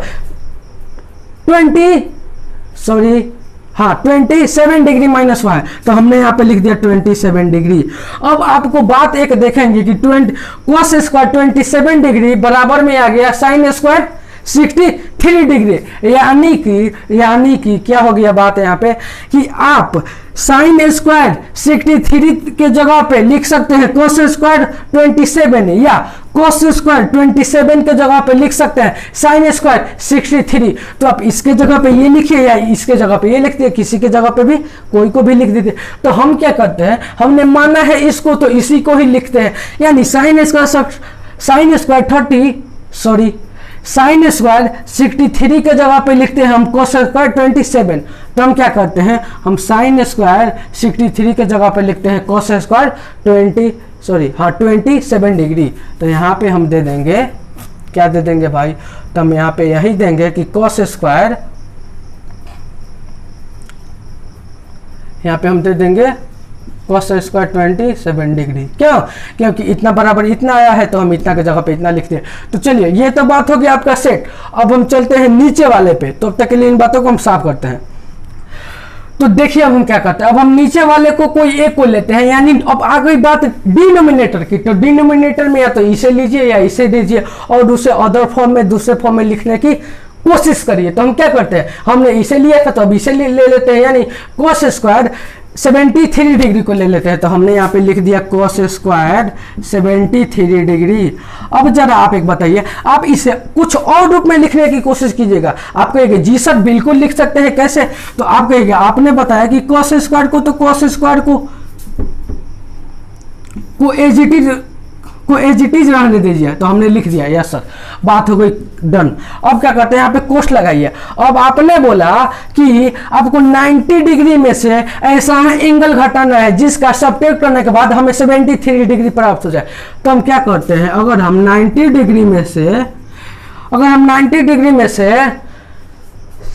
A: 27 डिग्री माइनस हुआ है, तो हमने यहाँ पे लिख दिया 27 डिग्री। अब आपको बात एक देखेंगे कि कोस स्क्वायर 27 डिग्री बराबर में आ गया साइन स्क्वायर 63 डिग्री, यानी कि क्या हो गया बात यहाँ पे कि आप साइन स्क्वायर 63 के जगह पे लिख सकते हैं कोस स्क्वायर 27, या कोस स्क्वायर 27 के जगह पे लिख सकते हैं साइन स्क्वायर 63। तो आप इसके जगह पे ये लिखिए या इसके जगह पे ये लिख दिए, किसी के जगह पे भी कोई को भी लिख दीजिए। तो हम क्या करते हैं, हमने माना है इसको तो इसी को ही लिखते हैं, यानी साइन स्क्वायर 63 के जगह पे लिखते हैं हम कोस स्क्वायर 27। तो हम क्या करते हैं, हम साइन स्क्वायर 63 के जगह पे लिखते हैं कोस स्क्वायर 27 डिग्री। तो यहाँ पे हम दे देंगे, क्या दे देंगे भाई, तो हम यहाँ पे यही देंगे कि कोस स्क्वायर, यहाँ पे हम दे देंगे कोस स्क्वायर 27 डिग्री। क्यों, क्योंकि इतना बराबर इतना आया है, तो हम इतना के जगह पे इतना लिखते हैं। तो चलिए ये तो बात हो गई आपका सेट। अब हम चलते हैं नीचे वाले पे, तो अब तक के लिए इन बातों को हम साफ करते हैं। तो देखिए अब हम क्या करते हैं, अब हम नीचे वाले को कोई एक को लेते हैं, यानी अब आ गई बात डिनोमिनेटर की। तो डिनोमिनेटर में या तो इसे लीजिए या इसे लीजिए और उसे अदर फॉर्म में, दूसरे फॉर्म में लिखने की कोशिश करिए। तो हम क्या करते हैं, हमने इसे लिया था तो अब इसे ले लेते हैं, यानी कोस स्क्वायर 73 डिग्री को ले लेते हैं। तो हमने यहाँ पे लिख दिया कोस स्क्वायर 73 डिग्री। अब जरा आप एक बताइए, आप इसे कुछ और रूप में लिखने की कोशिश कीजिएगा। आप कहेंगे जी सर बिल्कुल लिख सकते हैं, कैसे, तो आप कहेंगे आपने बताया कि कोस स्क्वायर को, तो कोस स्क्वायर को एज इट इज रहने दीजिए। तो हमने लिख दिया यस सर, बात हो गई डन। अब क्या करते हैं, यहाँ पे कोष्ट लगाइए। अब आपने बोला कि आपको 90 डिग्री में से ऐसा एंगल घटाना है जिसका सब्ट्रैक्ट करने के बाद हमें 73 डिग्री प्राप्त हो जाए। तो हम क्या करते हैं, अगर हम 90 डिग्री में से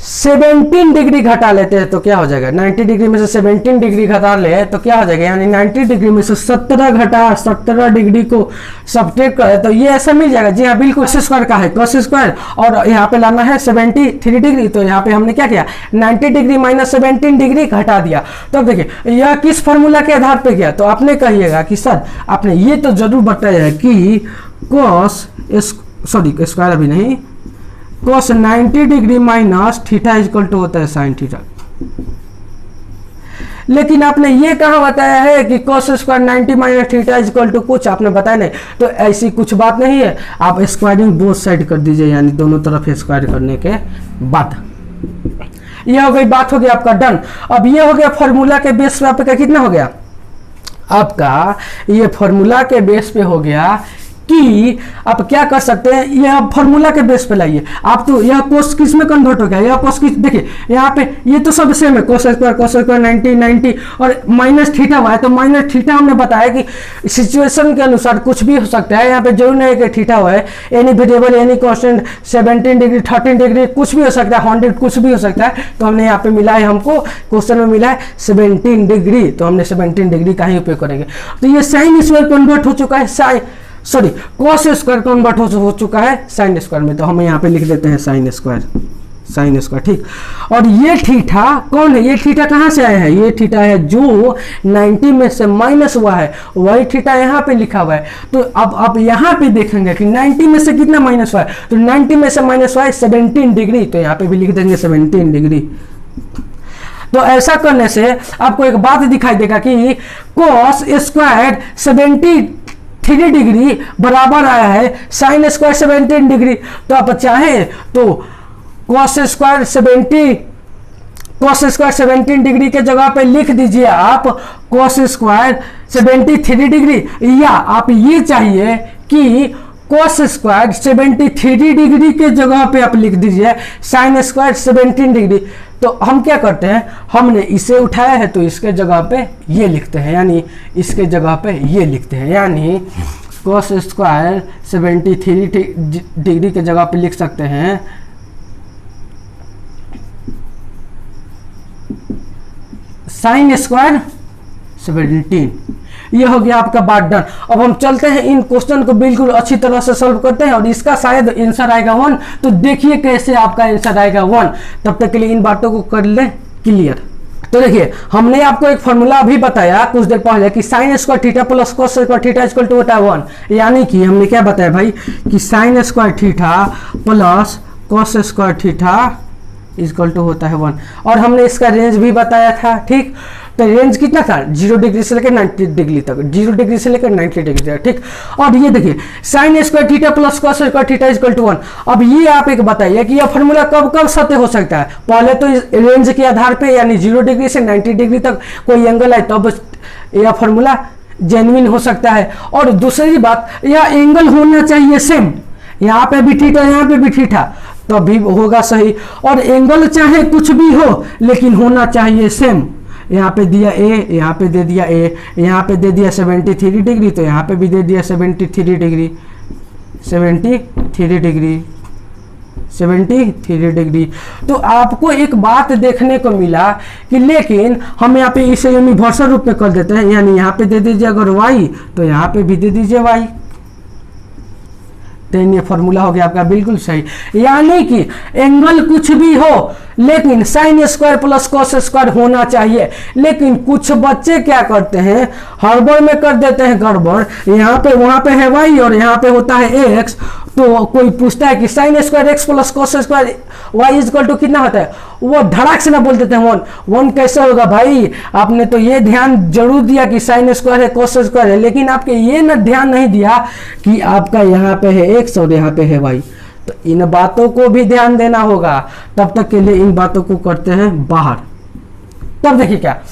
A: 17 डिग्री घटा लेते हैं तो क्या हो जाएगा, 90 डिग्री में से 17 डिग्री घटा ले तो क्या हो जाएगा, यानी 90 डिग्री में से 17 डिग्री को सब्ट्रैक्ट करें तो ये ऐसा मिल जाएगा। जी हाँ बिल्कुल, cos स्क्वायर का है cos स्क्वायर, और यहाँ पे लाना है 73 डिग्री, तो यहाँ पे हमने क्या किया 90 डिग्री माइनस 17 डिग्री घटा दिया। तो अब देखिए यह किस फॉर्मूला के आधार पे किया, तो आपने कहिएगा कि सर आपने ये तो जरूर बताया है कि स्क्वायर अभी नहीं, cos 90 degree minus theta equal to होता है साइन थीटा, लेकिन आपने ये कहाँ बताया है कि cos square 90 minus theta equal to कुछ, आपने बताया नहीं। तो ऐसी कुछ बात नहीं है, आप स्क्वायरिंग बोथ साइड कर दीजिए, यानी दोनों तरफ स्क्वायर करने के बाद। ये हो गई, बात हो गया आपका डन। अब ये हो गया फॉर्मूला के बेस पे आपका कितना हो गया, आपका ये फॉर्मूला के बेस पे हो गया कि आप क्या कर सकते हैं, यह फॉर्मूला के बेस पे लाइए आप। तो यह कोस किस में कन्वर्ट हो गया, यह कोस किस, देखिए यहाँ पे ये तो सब सेम है, कोस स्क्वायर 90 और माइनस थीटा हुआ है, तो माइनस थीटा हमने बताया कि सिचुएशन के अनुसार कुछ भी हो सकता है। यहाँ पे जरूर नहीं है कि थीटा हुआ है, any variable any constant 17 degree 13 degree कुछ भी हो सकता है, 100 कुछ भी हो सकता है। तो हमने यहाँ पे मिला है, हमको क्वेश्चन में मिला है 17 डिग्री, तो हमने 17 डिग्री का ही उपयोग करेंगे। तो ये साइन स्क्वायर कन्वर्ट हो चुका है, cos स्क्वायर कन्वर्ट हो चुका है साइन स्क्वायर में, तो हम यहाँ पे लिख देते हैं साइन स्क्वायर, ठीक। और ये थीटा कौन है, ये थीटा कहाँ से आया है, ये थीटा है जो 90 में से माइनस हुआ है, वही थीटा यहाँ पे लिखा हुआ है। तो अब आप यहाँ पे देखेंगे कि 90 में से कितना माइनस हुआ है, तो 90 में से माइनस हुआ है 17 डिग्री, तो यहाँ पे भी लिख देंगे 17 डिग्री। तो ऐसा करने से आपको एक बात दिखाई देगा कि cos स्क्वायर 73 डिग्री बराबर आया है साइन स्क्वायर 17 डिग्री। तो आप चाहें तो cos स्क्वायर 17 डिग्री के जगह पे लिख दीजिए आप cos स्क्वायर 73 डिग्री, या आप ये चाहिए कि cos स्क्वायर 73 डिग्री के जगह पे आप लिख दीजिए साइन स्क्वायर 17 डिग्री। तो हम क्या करते हैं, हमने इसे उठाया है तो इसके जगह पे ये लिखते हैं, यानी इसके जगह पे ये लिखते हैं, यानी cos स्क्वायर 73 डिग्री के जगह पे लिख सकते हैं साइन स्क्वायर 17। ये हो गया आपका बात डन। अब हम चलते हैं इन क्वेश्चन को बिल्कुल अच्छी तरह से सॉल्व करते हैं, और इसका शायद आंसर आएगा 1। तो देखिए कैसे आपका आंसर आएगा 1। तब तक के लिए इन बातों को कर लें क्लियर। तो देखिए हमने आपको एक फॉर्मूला अभी बताया कुछ देर पहले कि sine square theta plus cos square theta equal to होता है 1। यानी कि हमने क्या बताया भाई कि sine square theta plus cos square theta equal to होता है 1। और हमने इसका रेंज भी बताया था, ठीक। तो रेंज कितना था, 0 डिग्री से लेकर 90 डिग्री तक, 0 डिग्री से लेकर 90 डिग्री तक, ठीक। और ये देखिए sine square theta plus cos square theta equal to 1। अब ये आप एक बताइए कि यह फॉर्मूला कब कब सत्य हो सकता है। पहले तो इस रेंज के आधार पे, यानी 0 डिग्री से 90 डिग्री तक कोई एंगल है तब यह फॉर्मूला जेन्युइन हो सकता है। और दूसरी बात, यह एंगल होना चाहिए सेम, यहाँ पे भी थीटा यहाँ पे भी थीटा, तभी होगा सही। और एंगल चाहे कुछ भी हो लेकिन होना चाहिए सेम। यहाँ पे दिया ए, यहाँ पे दे दिया ए, यहाँ पे दे दिया 73 डिग्री, तो यहाँ पे भी दे दिया 73 डिग्री, 73 डिग्री, 73 डिग्री। तो आपको एक बात देखने को मिला कि लेकिन हम यहाँ पे इसे यूनिवर्सल रूप में कर देते हैं, यानी यहाँ पे दे दीजिए अगर y तो यहाँ पे भी दे दीजिए y। तो ये फॉर्मूला हो गया आपका बिल्कुल सही। यानी कि एंगल कुछ भी हो लेकिन sign square plus cos square होना चाहिए। लेकिन कुछ बच्चे क्या करते हैं, हड़बड़ में कर देते हैं गड़बड़, यहाँ पे वहां पे है y और यहाँ पे होता है x। तो कोई पूछता है कि sine square X plus cos square Y equal to कितना होता है, वो धड़ाक से ना बोल देते हैं 1 कैसे होगा भाई। आपने तो ये ध्यान जरूर दिया कि साइन स्क्वायर है कॉस स्क्वायर है, लेकिन आपके ये ना ध्यान नहीं दिया कि आपका यहाँ पे है एक्स और यहाँ पे है वाई। तो इन बातों को भी ध्यान देना होगा। तब तक के लिए इन बातों को करते हैं बाहर। तब देखिए क्या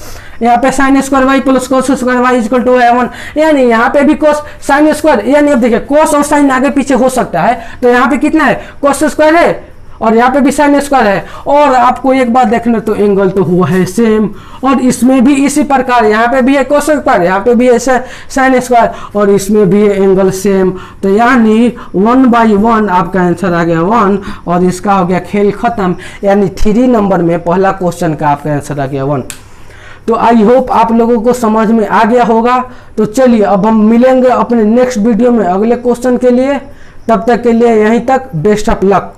A: यहाँ पे sine square Y plus cos square Y equal to 1, यानी यहाँ पे भी कोस साइन स्क्वायर, यानी अब देखिए कोस और साइन आगे पीछे हो सकता है। तो यहाँ पे कितना है, कोस स्क्वायर है और यहाँ पे भी साइन स्क्वायर है। और आपको एक बात देखना, तो एंगल तो हुआ है सेम, और इसमें भी इसी प्रकार यहाँ पे भी है कोस स्क्वायर, यहाँ पे भी है साइन स्क्वायर, और इसमें भी है एंगल सेम। तो यानी 1/1 आपका आंसर आ गया 1, और इसका हो गया खेल खत्म। यानी 3 नंबर में पहला क्वेश्चन का आपका आंसर आ गया 1। तो आई होप आप लोगों को समझ में आ गया होगा। तो चलिए अब हम मिलेंगे अपने नेक्स्ट वीडियो में अगले क्वेश्चन के लिए। तब तक के लिए यहीं तक, बेस्ट ऑफ लक।